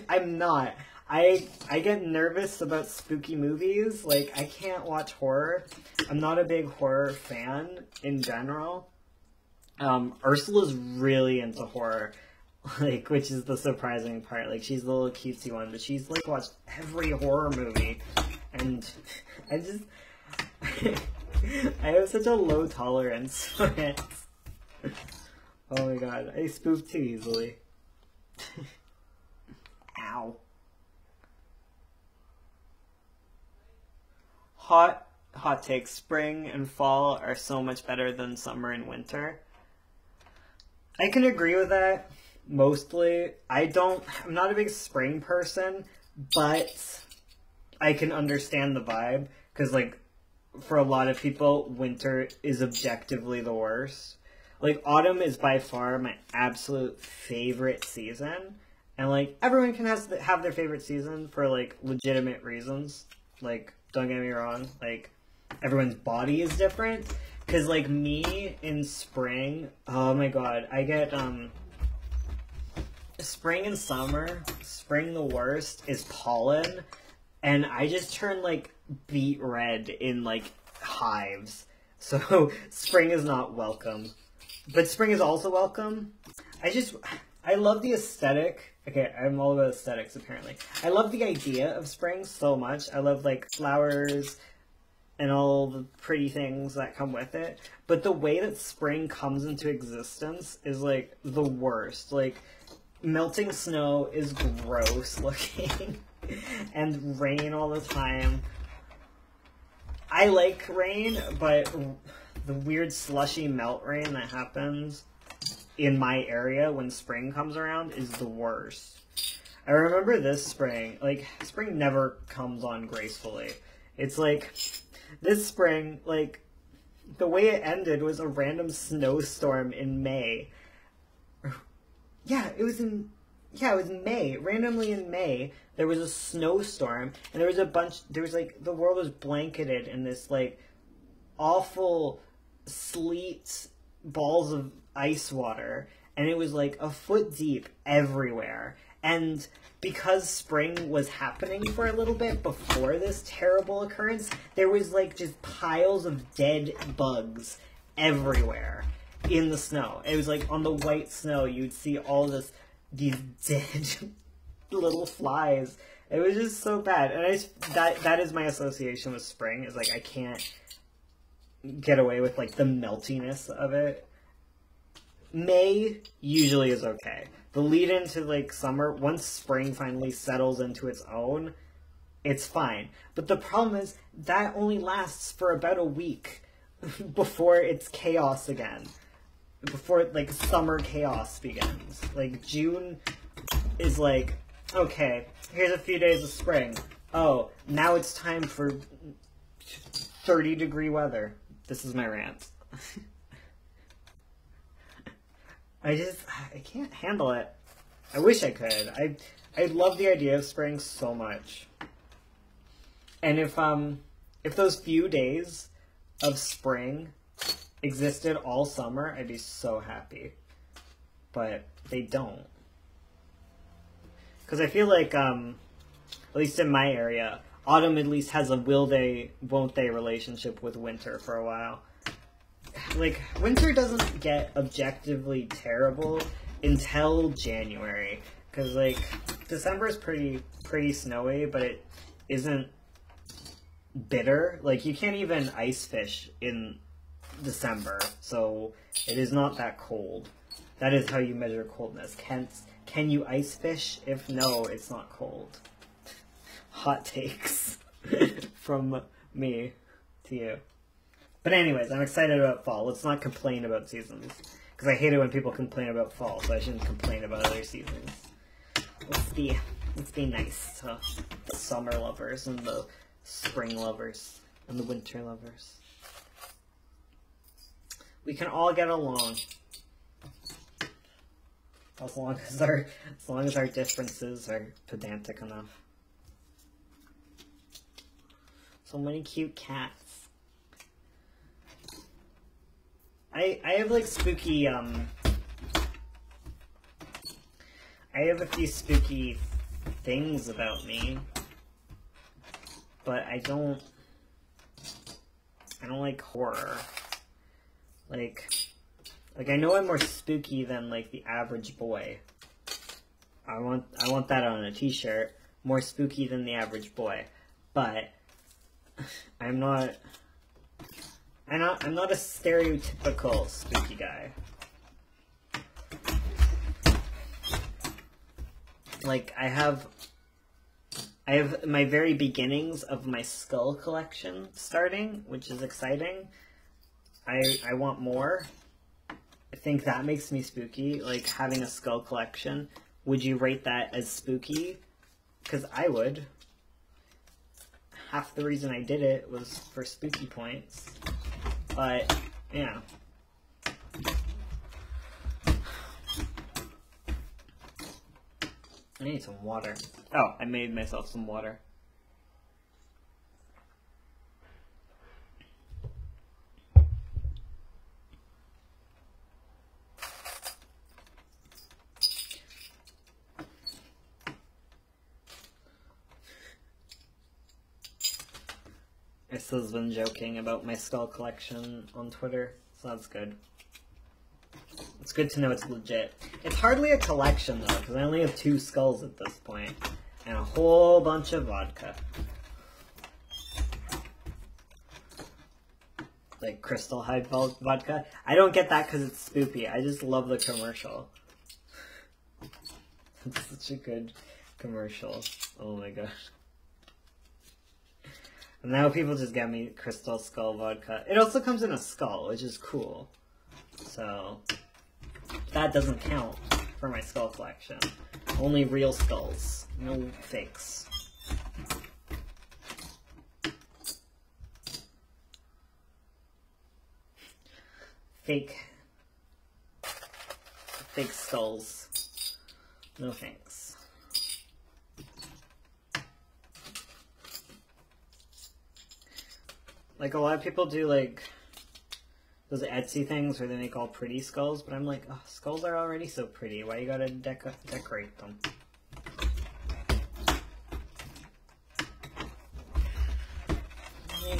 I'm not. I get nervous about spooky movies. Like, I can't watch horror. I'm not a big horror fan in general. Ursula's really into horror, like, which is the surprising part. Like, she's the little cutesy one, but she's, like, watched every horror movie. And I just... I have such a low tolerance for it. Oh my god, I spook too easily. Ow. Hot takes. Spring and fall are so much better than summer and winter. I can agree with that, mostly. I'm not a big spring person, but I can understand the vibe, because, like, for a lot of people, winter is objectively the worst. Like, autumn is by far my absolute favorite season. And, like, everyone can have their favorite season for, like, legitimate reasons. Like, don't get me wrong. Like, everyone's body is different. Because, like, me in spring, oh my god, I get, spring and summer, spring the worst is pollen. And I just turn, like, beet red in, like, hives. So, spring is not welcome. But spring is also welcome. I love the aesthetic. Okay, I'm all about aesthetics, apparently. I love the idea of spring so much. I love, like, flowers and all the pretty things that come with it. But the way that spring comes into existence is, like, the worst. Like, melting snow is gross looking. And rain all the time. I like rain, but the weird slushy melt rain that happens in my area when spring comes around is the worst. I remember this spring, like, spring never comes on gracefully. It's like, this spring, like, the way it ended was a random snowstorm in May. It was in May. Randomly in May, there was a snowstorm, and the world was blanketed in this, like, awful sleet balls of ice water, and it was, like, a foot deep everywhere. And because spring was happening for a little bit before this terrible occurrence, there was, like, just piles of dead bugs everywhere in the snow. It was, like, on the white snow, you'd see all these dead little flies. It was just so bad. And that is my association with spring, is, like, I can't get away with, like, the meltiness of it. May usually is okay. The lead into, like, summer, once spring finally settles into its own, it's fine. But the problem is that only lasts for about a week before it's chaos again. Before, like, summer chaos begins. Like, June is like, okay, here's a few days of spring. Oh, now it's time for 30-degree weather. This is my rant. I can't handle it. I wish I could. I love the idea of spring so much. And if those few days of spring existed all summer, I'd be so happy. But they don't. Because I feel like, at least in my area, autumn at least has a will they, won't they relationship with winter for a while. Like, winter doesn't get objectively terrible until January. Because, like, December is pretty snowy, but it isn't bitter. Like, you can't even ice fish in December, so it is not that cold. That is how you measure coldness. Can you ice fish? If no, it's not cold. Hot takes from me to you. But anyways, I'm excited about fall. Let's not complain about seasons. Because I hate it when people complain about fall, so I shouldn't complain about other seasons. Let's be nice to the summer lovers and the spring lovers and the winter lovers. We can all get along. As long as our differences are pedantic enough. So many cute cats. I have, like, spooky, I have a few spooky things about me, but I don't like horror. Like, I know I'm more spooky than, like, the average boy. I want that on a t-shirt. More spooky than the average boy. But I'm not a stereotypical spooky guy. Like, I have my very beginnings of my skull collection starting, which is exciting. I want more. I think that makes me spooky, like, having a skull collection. Would you rate that as spooky? Because I would. Half the reason I did it was for spooky points. But, yeah. I need some water. Oh, I made myself some water. Issa's been joking about my skull collection on Twitter, so that's good. It's good to know it's legit. It's hardly a collection, though, because I only have 2 skulls at this point, and a whole bunch of vodka. Like Crystal Hide vodka. I don't get that because it's spoopy. I just love the commercial. It's such a good commercial. Oh my gosh. And now people just get me Crystal Skull vodka. It also comes in a skull, which is cool. So, That doesn't count for my skull collection. Only real skulls, no fakes. Fake skulls. No thanks. Like, a lot of people do, like, those Etsy things where they make all pretty skulls, but I'm like, oh, skulls are already so pretty. Why you gotta decorate them?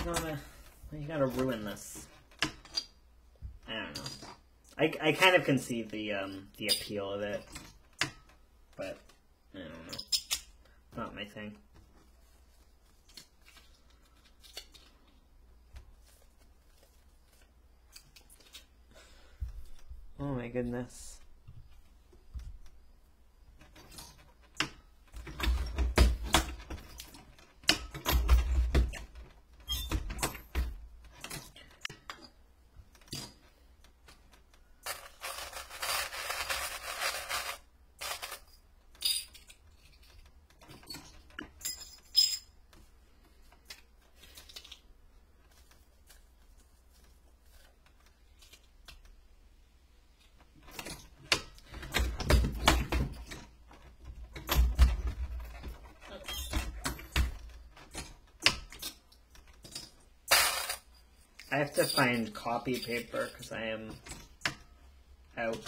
Why you gotta ruin this? I don't know. I kind of can see the appeal of it, but I don't know. Not my thing. Oh my goodness. I have to find copy paper because I am out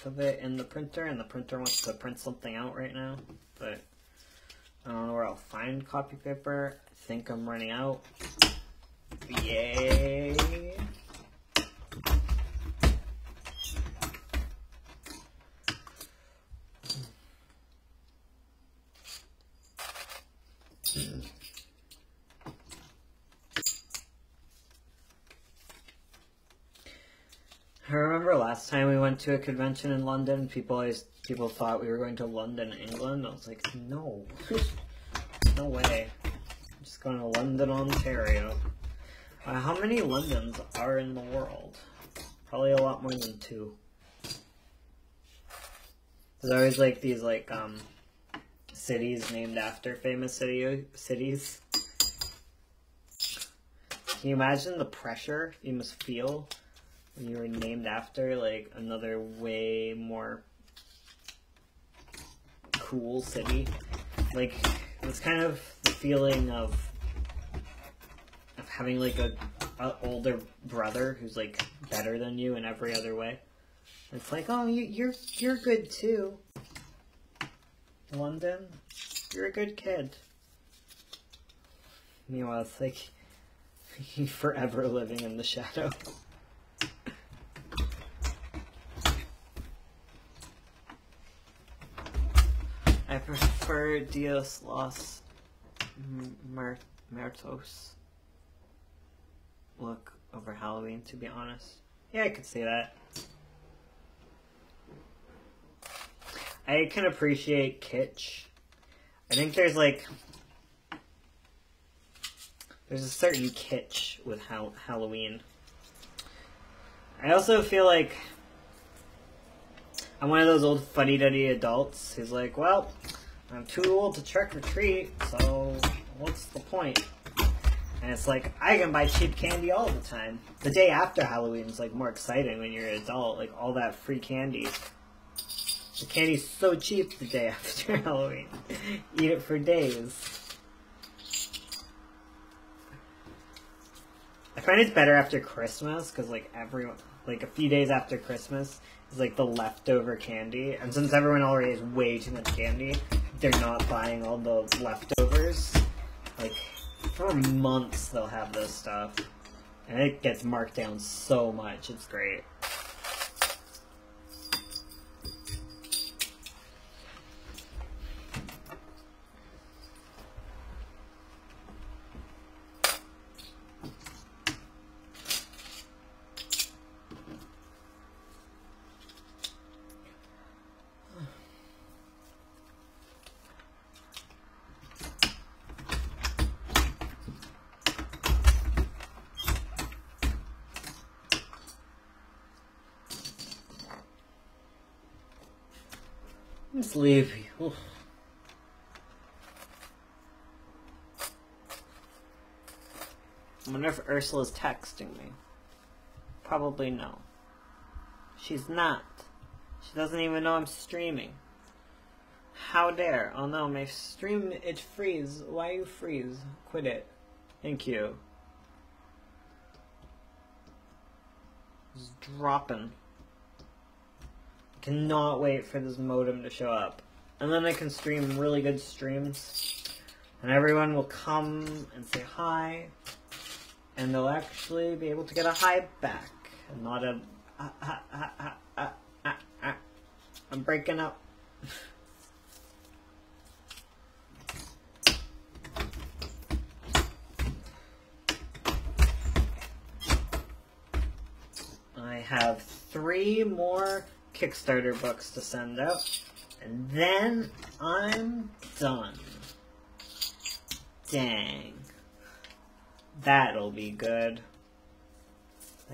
of it in the printer, and the printer wants to print something out right now, but I don't know where I'll find copy paper. I think I'm running out. Yay! I remember last time we went to a convention in London, people thought we were going to London, England. I was like, no. No way. I'm just going to London, Ontario. How many Londons are in the world? Probably a lot more than 2. There's always like these like cities named after famous cities. Can you imagine the pressure you must feel when you were named after like another way more cool city? Like, it's kind of the feeling of having like a older brother who's like better than you in every other way. It's like, oh, you're good too, London. You're a good kid. Meanwhile, it's like you forever living in the shadow. I prefer Dios los Muertos look over Halloween, to be honest. Yeah, I could say that. I can appreciate kitsch. I think there's a certain kitsch with Halloween. I also feel like I'm one of those old fuddy-duddy adults who's like, well, I'm too old to trick or treat, so what's the point? And it's like, I can buy cheap candy all the time. The day after Halloween is like more exciting when you're an adult, like all that free candy. The candy's so cheap the day after Halloween. Eat it for days. I find it's better after Christmas, because like a few days after Christmas is like the leftover candy, and since everyone already has way too much candy, they're not buying all the leftovers. Like, for months they'll have this stuff, and it gets marked down so much. It's great. I'm sleepy. Oof. I wonder if Ursula's texting me. Probably no. She's not. She doesn't even know I'm streaming. How dare. Oh no, my stream, it freeze. Why you freeze? Quit it. Thank you. It's dropping. Cannot wait for this modem to show up. And then I can stream really good streams. And everyone will come and say hi. And they'll actually be able to get a hi back. And not a I'm breaking up. I have 3 more Kickstarter books to send out, and then I'm done. Dang. That'll be good.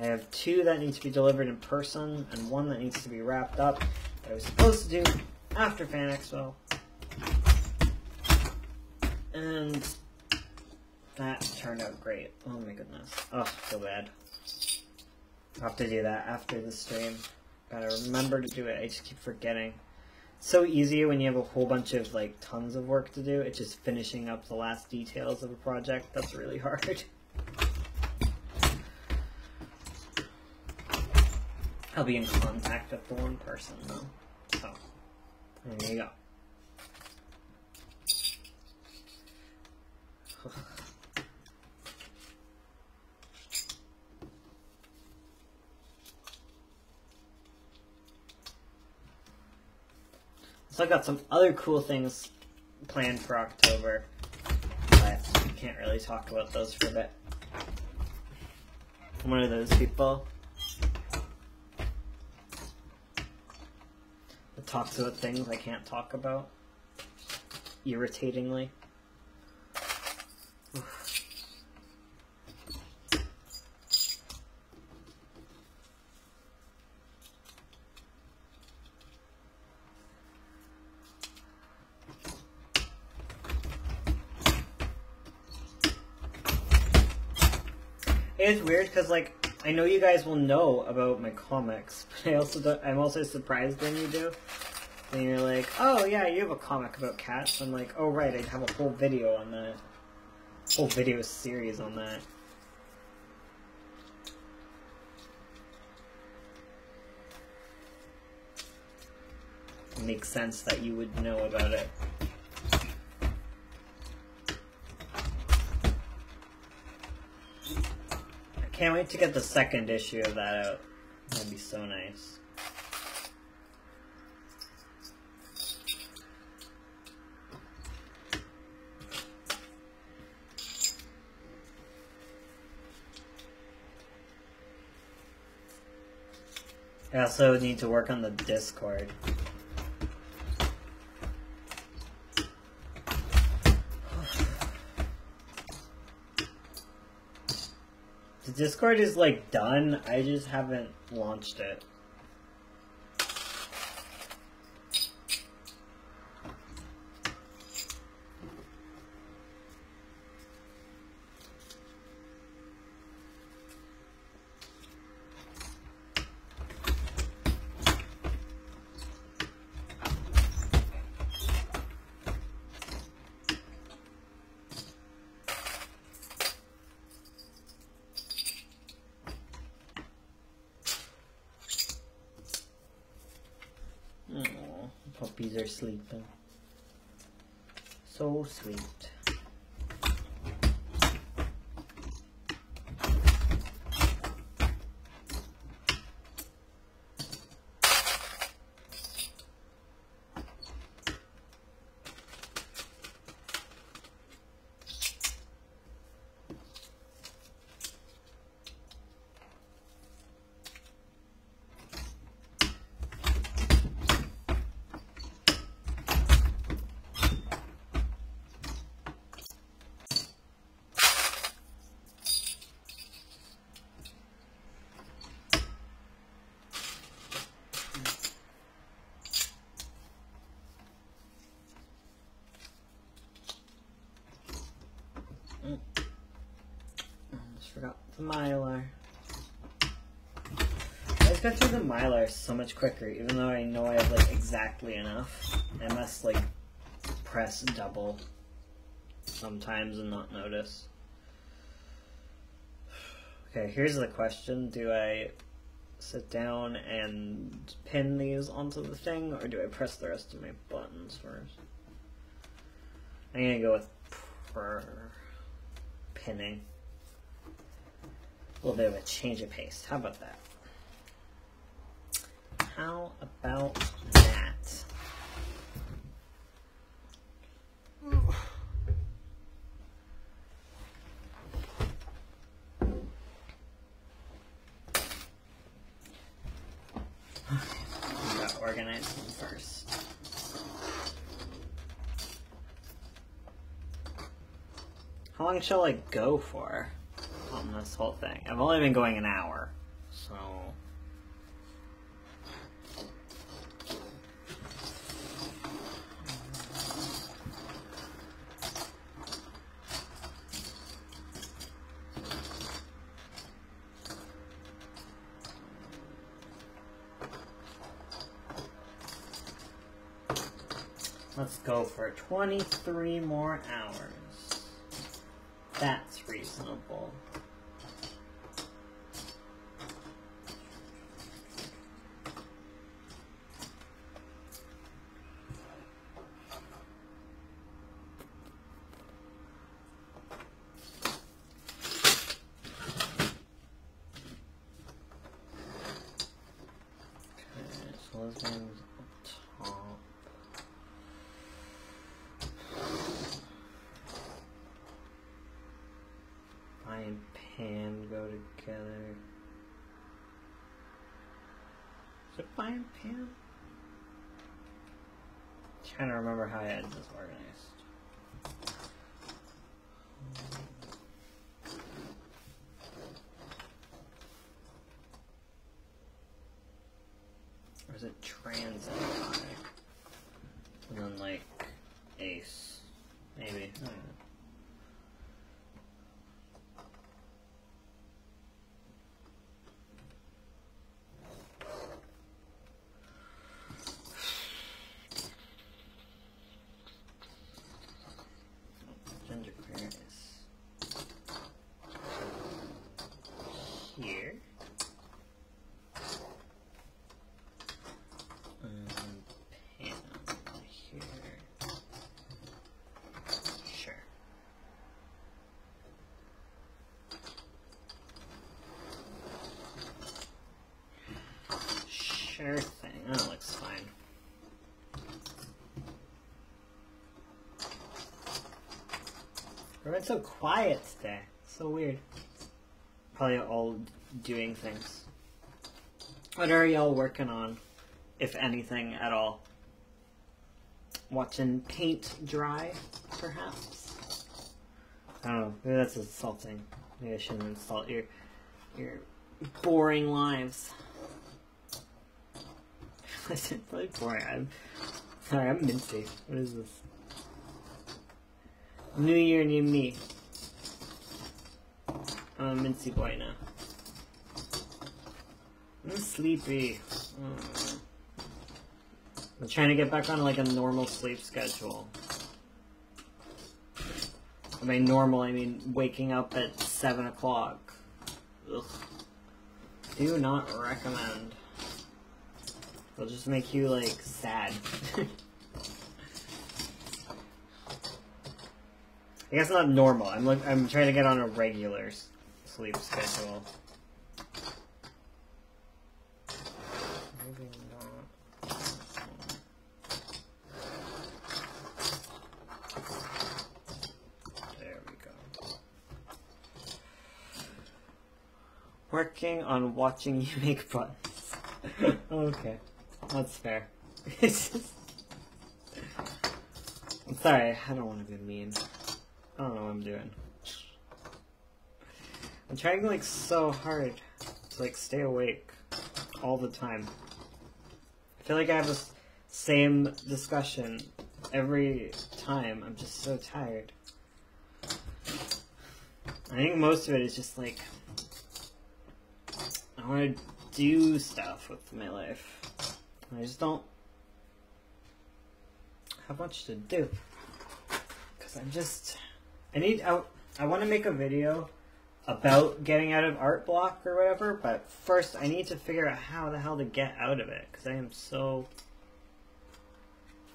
I have 2 that need to be delivered in person, and 1 that needs to be wrapped up that I was supposed to do after Fan Expo. And that turned out great. Oh my goodness. Oh, so bad. I'll have to do that after the stream. Gotta remember to do it. I just keep forgetting. It's so easy when you have a whole bunch of, like, tons of work to do. It's just finishing up the last details of a project. That's really hard. I'll be in contact with the one person, though. So, there you go. So I got some other cool things planned for October, but I can't really talk about those for a bit. I'm one of those people that talks about things I can't talk about, irritatingly. It's weird because, like, I know you guys will know about my comics, but I'm also surprised when you do. And you're like, oh yeah, you have a comic about cats. I'm like, oh right, I'd have a whole video on that. Whole video series on that. It makes sense that you would know about it. Can't wait to get the 2nd issue of that out. That'd be so nice. I also need to work on the Discord. The Discord is, like, done. I just haven't launched it. Puppies are sleeping. So sweet. Mylar. I just got through the Mylar so much quicker, even though I know I have like exactly enough. I must like press double sometimes and not notice. Okay, here's the question. Do I sit down and pin these onto the thing, or do I press the rest of my buttons first? I'm gonna go with pinning. A little bit of a change of pace. How about that? How about that? We gotta organize them first. How long shall I go for on this whole thing? I've only been going an hour, so... Let's go for 23 more hours. That's reasonable. Okay, so let's go up top. And pan go together. Is it pie and pan? Trying to remember how I had this organized. Or is it transit pie? And then like ace. Maybe. I don't know. Here. And pan here. Sure. Sure thing. That looks fine. Everyone's so quiet today. So weird. Probably all doing things. What are y'all working on, if anything at all? Watching paint dry, perhaps? I don't know. Maybe that's insulting. Maybe I shouldn't insult your boring lives. It's really boring. Sorry, I'm minty. What is this? New year, new me. I'm a mincy boy now. I'm sleepy. I'm trying to get back on like a normal sleep schedule. By normal, I mean waking up at 7 o'clock. Ugh. Do not recommend. It'll just make you like sad. I guess not normal. I'm trying to get on a regular sleep schedule. Maybe not. There we go. Working on watching you make buttons. Okay, that's fair. I'm sorry, I don't want to be mean. I don't know what I'm doing. I'm trying like so hard to like stay awake all the time. I feel like I have this same discussion every time. I'm just so tired. I think most of it is just like I want to do stuff with my life. I just don't have much to do. Because I want to make a video about getting out of art block or whatever, but first I need to figure out how the hell to get out of it, because I am so,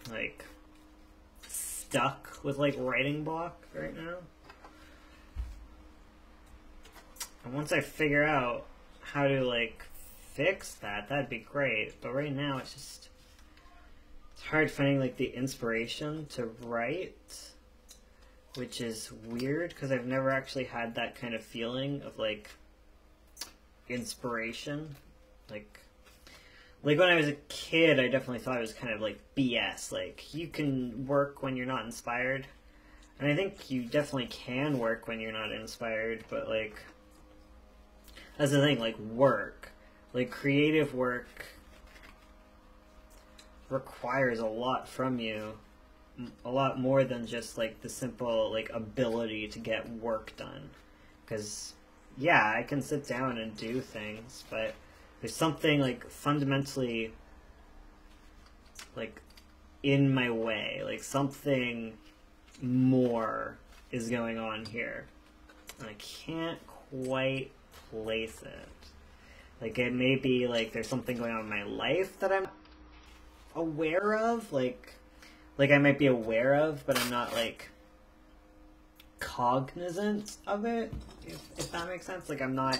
like, stuck with, like, writing block right now. And once I figure out how to, like, fix that, that'd be great. But right now it's hard finding, like, the inspiration to write, which is weird because I've never actually had that kind of feeling of, like, inspiration. Like when I was a kid, I definitely thought it was kind of like BS. Like, you can work when you're not inspired. And I think you definitely can work when you're not inspired, but, like, that's the thing, like, work. Like, creative work requires a lot from you. A lot more than just, like, the simple, like, ability to get work done. Because, yeah, I can sit down and do things, but there's something, like, fundamentally, like, in my way. Like, something more is going on here. And I can't quite place it. Like, it may be, like, there's something going on in my life that I'm aware of, like I might be aware of, but I'm not, like, cognizant of it, if that makes sense. Like, I'm not,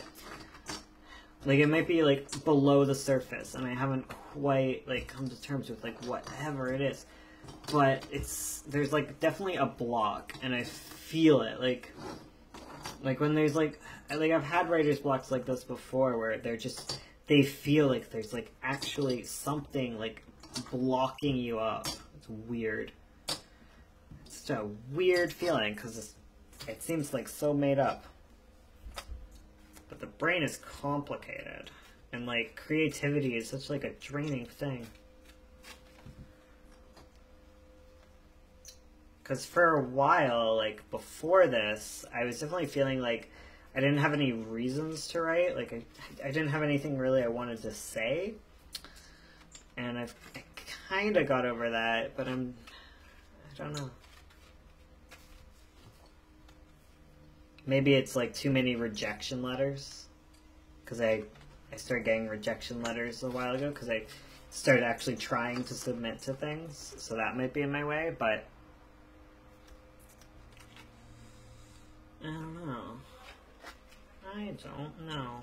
like, it might be, like, below the surface, and I haven't quite, like, come to terms with, like, whatever it is. But there's, like, definitely a block, and I feel it, like when there's, like, I've had writer's blocks like this before, where they feel like there's, like, actually something, like, blocking you up. It's weird. It's just a weird feeling, because it seems, like, so made up. But the brain is complicated, and, like, creativity is such, like, a draining thing. Because for a while, like, before this, I was definitely feeling like I didn't have any reasons to write. Like, I didn't have anything really I wanted to say. And I kind of got over that, but I don't know. Maybe it's, like, too many rejection letters. Because I started getting rejection letters a while ago, because I started actually trying to submit to things. So that might be in my way, but I don't know. I don't know.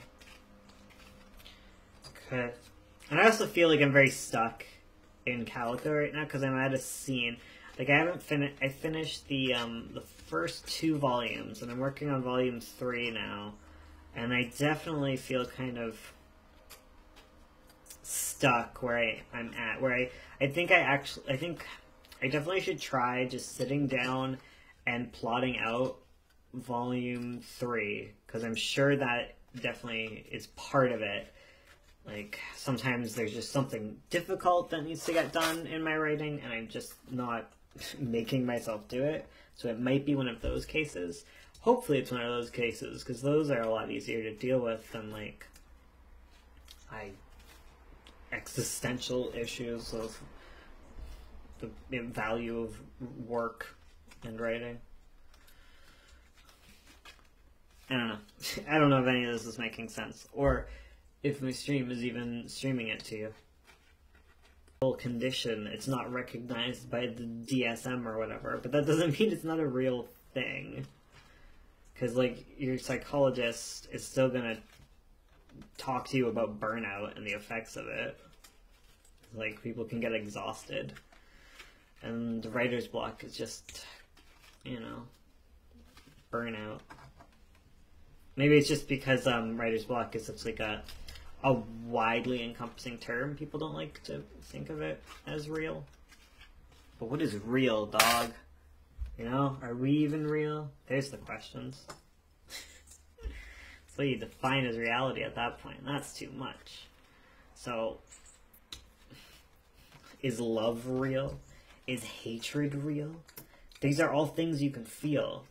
Okay. And I also feel like I'm very stuck in Calico right now, because I'm at a scene. Like, I finished the first 2 volumes, and I'm working on volume 3 now. And I definitely feel kind of stuck where I'm at. Where I think I definitely should try just sitting down and plotting out volume 3, because I'm sure that definitely is part of it. Like, sometimes there's just something difficult that needs to get done in my writing, and I'm just not making myself do it. So it might be one of those cases. Hopefully it's one of those cases, because those are a lot easier to deal with than, like, existential issues of the value of work and writing. I don't know. I don't know if any of this is making sense, or if my stream is even streaming it to you. Condition, it's not recognized by the DSM or whatever, but that doesn't mean it's not a real thing. Because, like, your psychologist is still gonna talk to you about burnout and the effects of it. Like, people can get exhausted. And the writer's block is just, you know, burnout. Maybe it's just because writer's block is such, like, a widely encompassing term. People don't like to think of it as real. But what is real, dog? You know, are we even real? There's the questions. So you define as reality at that point. That's too much. So, is love real? Is hatred real? These are all things you can feel.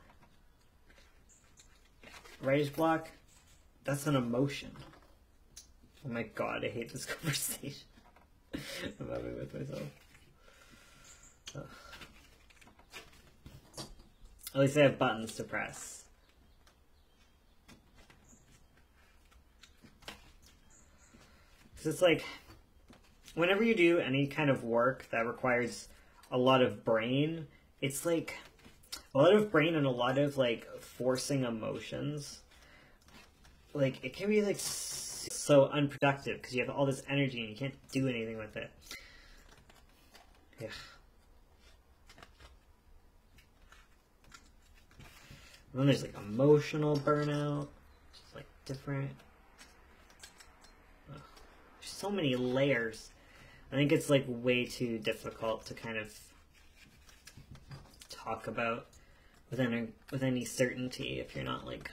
Writer's block, that's an emotion. Oh my god, I hate this conversation. I'm having with myself. Ugh. At least I have buttons to press. So it's like, whenever you do any kind of work that requires a lot of brain, it's like a lot of brain and a lot of like forcing emotions. Like, it can be like so unproductive because you have all this energy and you can't do anything with it. Yeah. And then there's like emotional burnout, which is like different. Ugh. There's so many layers. I think it's like way too difficult to kind of talk about with any certainty if you're not like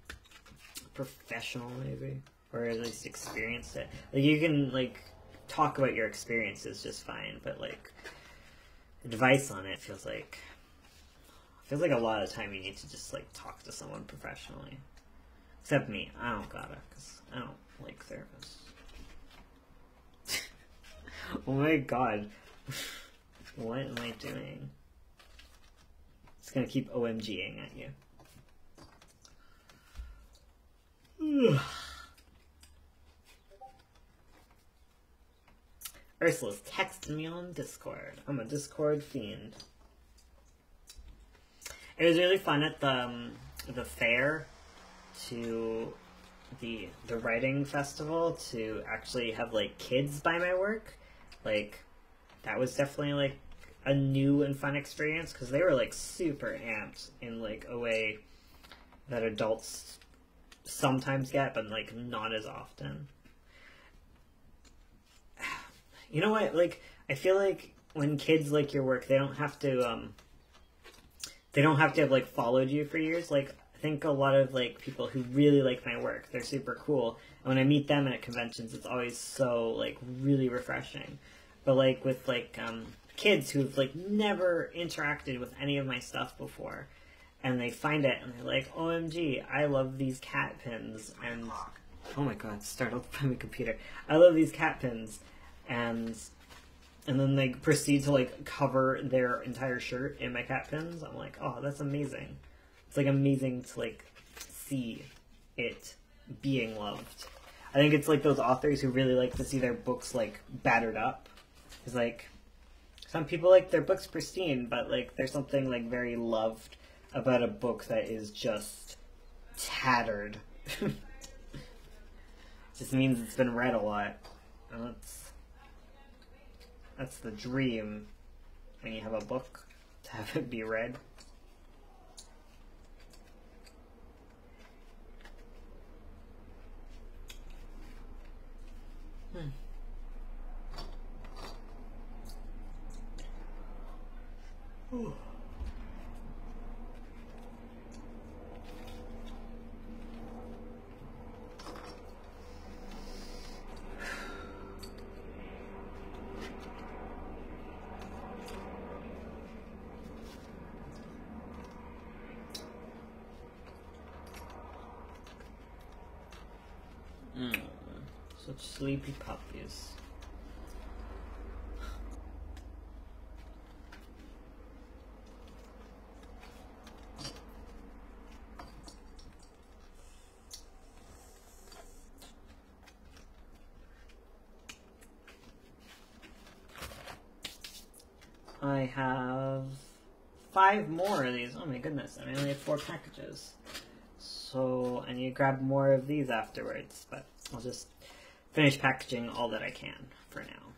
a professional, maybe, or at least experienced it. Like, you can like talk about your experiences just fine, but like advice on it feels like a lot of the time you need to just like talk to someone professionally. Except me, I don't gotta, because I don't like therapists. Oh my god. What am I doing? It's gonna keep OMGing at you. Ursula's texting me on Discord. I'm a Discord fiend. It was really fun at the fair, to the writing festival, to actually have like kids buy my work. Like, that was definitely like a new and fun experience, because they were like super amped in like a way that adults sometimes get, but like not as often. You know what? Like, I feel like when kids like your work, they don't have to have like followed you for years. Like, I think a lot of like people who really like my work, they're super cool, and when I meet them at conventions, it's always so like really refreshing. But like with like kids who've like never interacted with any of my stuff before, and they find it and they're like, OMG, I love these cat pins, and oh my god, startled by my computer. I love these cat pins, and then they proceed to like cover their entire shirt in my cat pins. I'm like, oh, that's amazing. It's like amazing to like see it being loved. I think it's like those authors who really like to see their books like battered up. It's like, some people like their books pristine, but like there's something like very loved about a book that is just tattered. Just means it's been read a lot. And that's the dream when you have a book, to have it be read. Ooh. Such sleepy puppies. I have 5 more of these. Oh my goodness, I only have 4 packages. So I need to grab more of these afterwards, but I'll just finish packaging all that I can for now.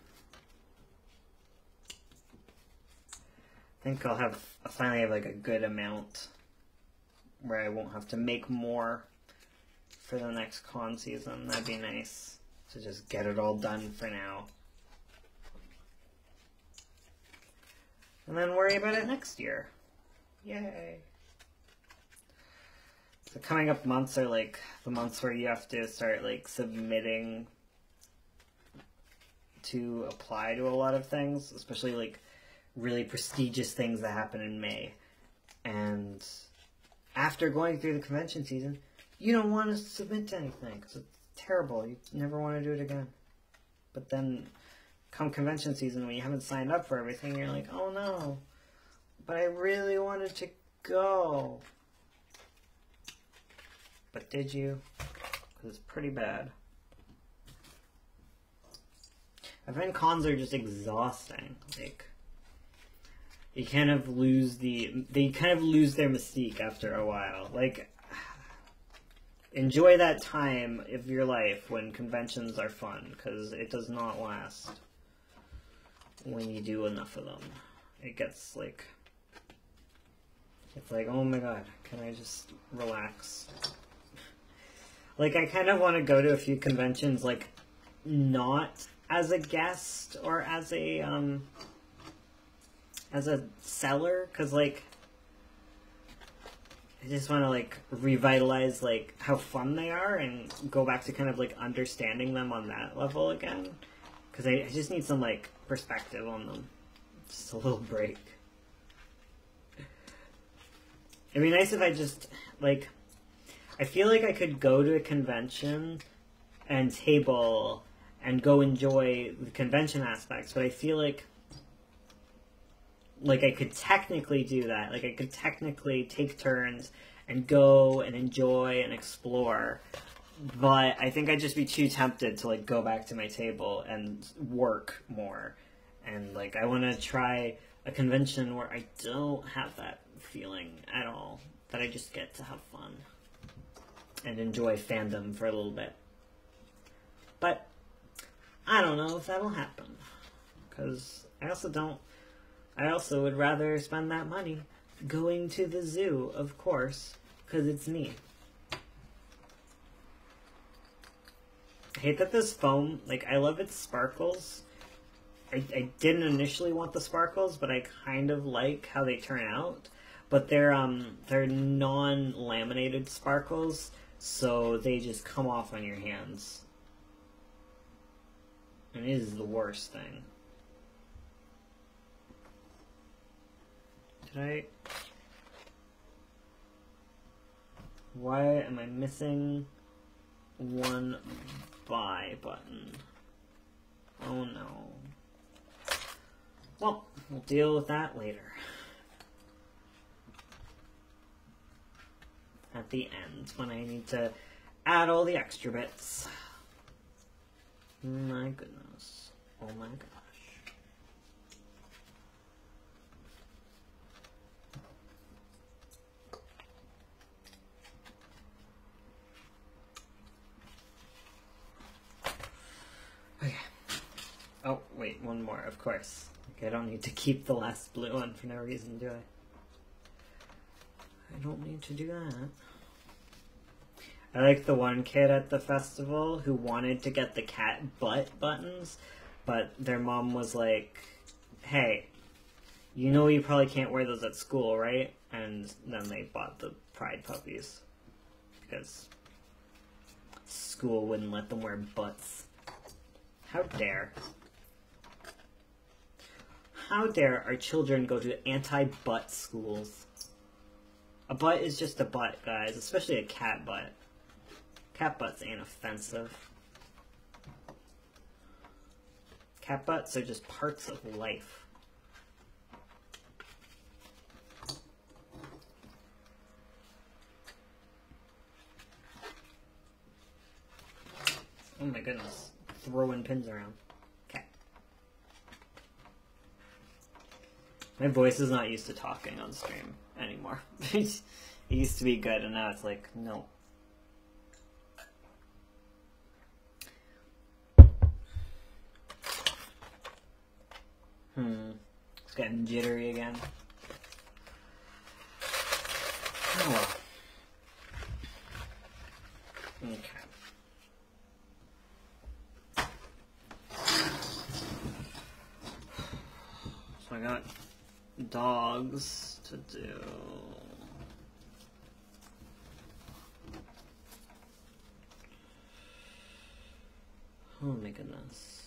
I think I'll finally have like a good amount where I won't have to make more for the next con season. That'd be nice to just get it all done for now. And then worry about it next year. Yay. The coming up months are like the months where you have to start like submitting to apply to a lot of things, especially like really prestigious things that happen in May. And after going through the convention season, you don't want to submit to anything because it's terrible. You never want to do it again. But then, come convention season, when you haven't signed up for everything, you're like, oh no, but I really wanted to go. But did you? Because it's pretty bad. I find cons are just exhausting. Like, you kind of lose their mystique after a while. Like, enjoy that time of your life when conventions are fun, because it does not last when you do enough of them. It gets like, it's like, oh my god, can I just relax? Like, I kind of want to go to a few conventions, like, not as a guest or as a seller, because, like, I just want to, like, revitalize, like, how fun they are and go back to kind of, like, understanding them on that level again. Because I just need some, like, perspective on them. Just a little break. It'd be nice if I just, like, I feel like I could go to a convention and table and go enjoy the convention aspects, but I feel like I could technically do that. Like, I could technically take turns and go and enjoy and explore. But I think I'd just be too tempted to, like, go back to my table and work more. And, like, I want to try a convention where I don't have that feeling at all. That I just get to have fun. And enjoy fandom for a little bit. But I don't know if that'll happen. Because I also would rather spend that money going to the zoo, of course, because it's me. I hate that this foam, like, I love its sparkles. I didn't initially want the sparkles, but I kind of like how they turn out. But they're non-laminated sparkles, so they just come off on your hands. And it is the worst thing. Why am I missing one buy button? Oh no. Well, we'll deal with that later. At the end, when I need to add all the extra bits. My goodness. Oh my gosh. Okay. Oh, wait, one more, of course. Like, I don't need to keep the last blue one for no reason, do I? I don't need to do that. I like the one kid at the festival who wanted to get the cat butt buttons, but their mom was like, hey, you know you probably can't wear those at school, right? And then they bought the pride puppies. Because school wouldn't let them wear butts. How dare. How dare our children go to anti-butt schools? A butt is just a butt, guys. Especially a cat butt. Cat butts ain't offensive. Cat butts are just parts of life. Oh my goodness. Throwing pins around. Okay. My voice is not used to talking on stream anymore. It used to be good, and now it's like, no. It's getting jittery again. Oh well. Okay. So I got dogs to do. Oh my goodness.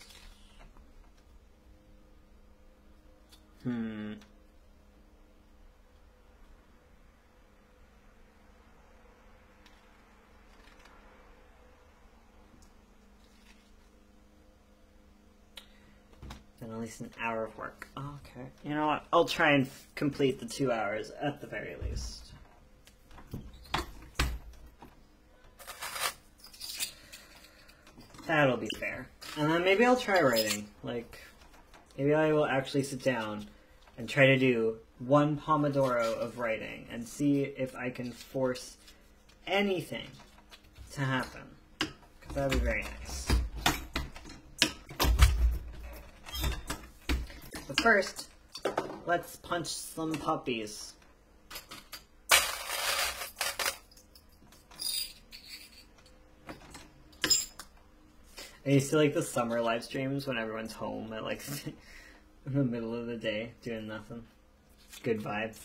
Then at least an hour of work. Okay. You know what? I'll try and complete the 2 hours at the very least. That'll be fair. And then maybe I'll try writing. Like, maybe I will actually sit down and try to do 1 Pomodoro of writing and see if I can force anything to happen. Because that would be very nice. But first, let's punch some puppies. I used to like the summer live streams when everyone's home at like in the middle of the day doing nothing. Good vibes.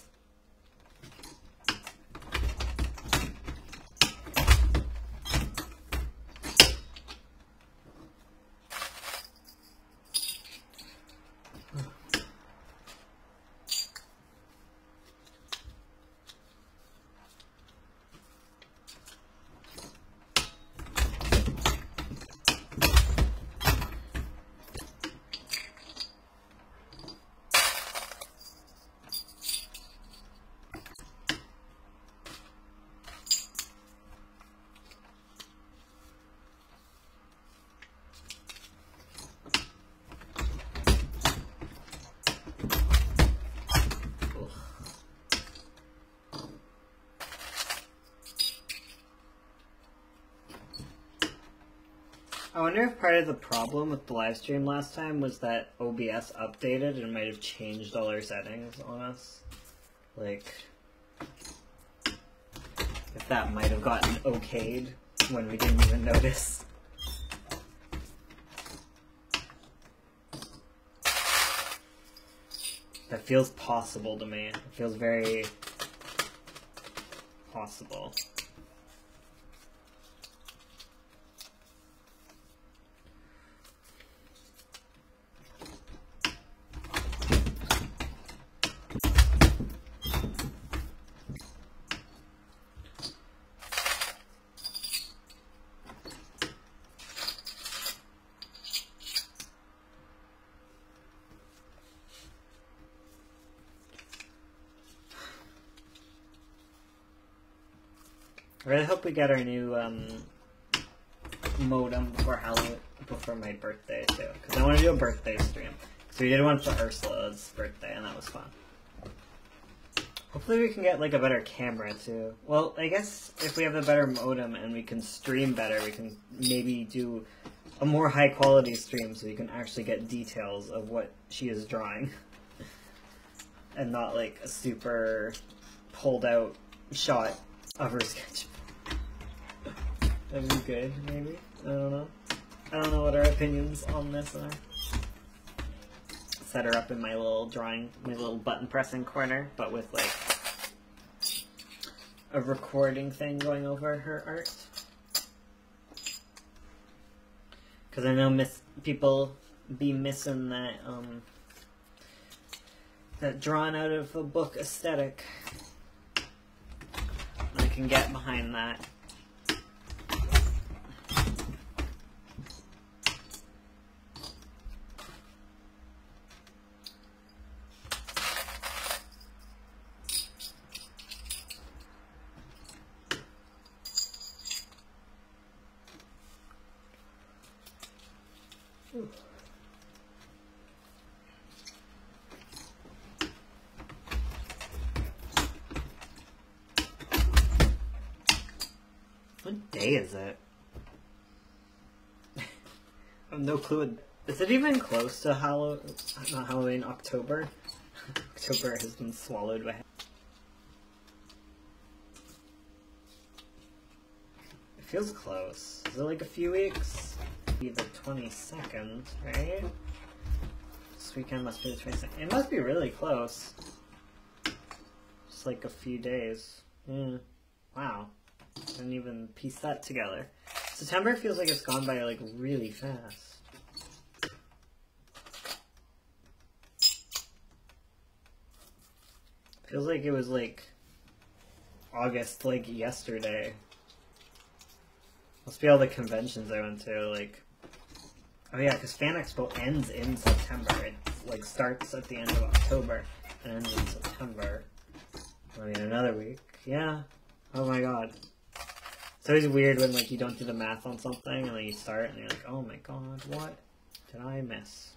I wonder if part of the problem with the live stream last time was that OBS updated and might have changed all our settings on us. Like, if that might have gotten okayed when we didn't even notice. That feels possible to me. It feels very possible. I really hope we get our new modem before my birthday too, because I want to do a birthday stream. So we did one for Ursula's birthday, and that was fun. Hopefully we can get like a better camera too. Well, I guess if we have a better modem and we can stream better, we can maybe do a more high quality stream so we can actually get details of what she is drawing, and not like a super pulled out shot of her sketchbook. That'd be good, maybe? I don't know. I don't know what our opinions on this are. Set her up in my little drawing, my little button pressing corner, but with like a recording thing going over her art. Because I know people be missing that that drawn out of a book aesthetic. I can get behind that. What day is it? I have no clue. Is it even close to not Halloween, October? October has been swallowed by... It feels close. Is it like a few weeks? Be the 22nd, right? This weekend must be the 22nd. It must be really close. Just like a few days. Wow. Didn't even piece that together. September feels like it's gone by like really fast. Feels like it was like August like yesterday. Must be all the conventions I went to. Like, Oh yeah, because Fan Expo ends in September. It like starts at the end of October and ends in September. I mean, another week. Yeah. Oh my god. It's always weird when like you don't do the math on something and then you start and you're like, oh my god, what did I miss?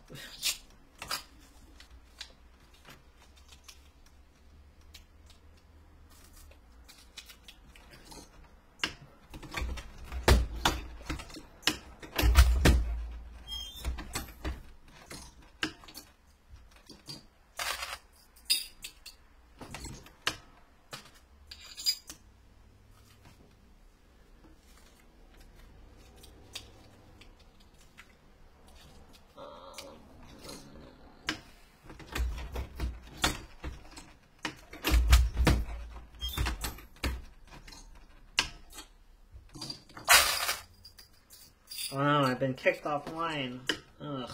Oh no, I've been kicked offline. Ugh.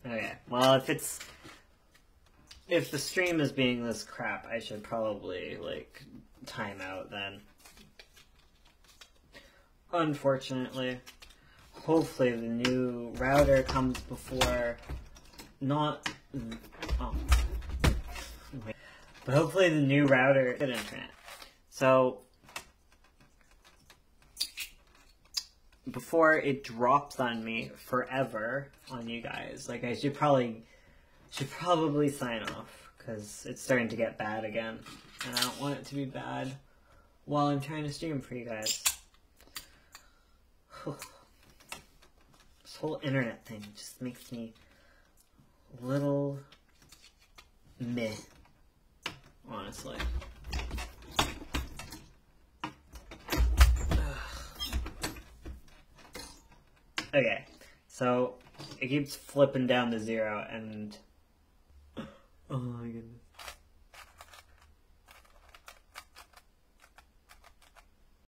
Okay, well if the stream is being this crap, I should probably, like, time out then. Unfortunately. Hopefully the new router comes before, not, oh. But hopefully the new router is internet. So, before it drops on me forever on you guys, like I should probably sign off because it's starting to get bad again, and I don't want it to be bad while I'm trying to stream for you guys. This whole internet thing just makes me a little meh, honestly. Okay, so it keeps flipping down to 0, and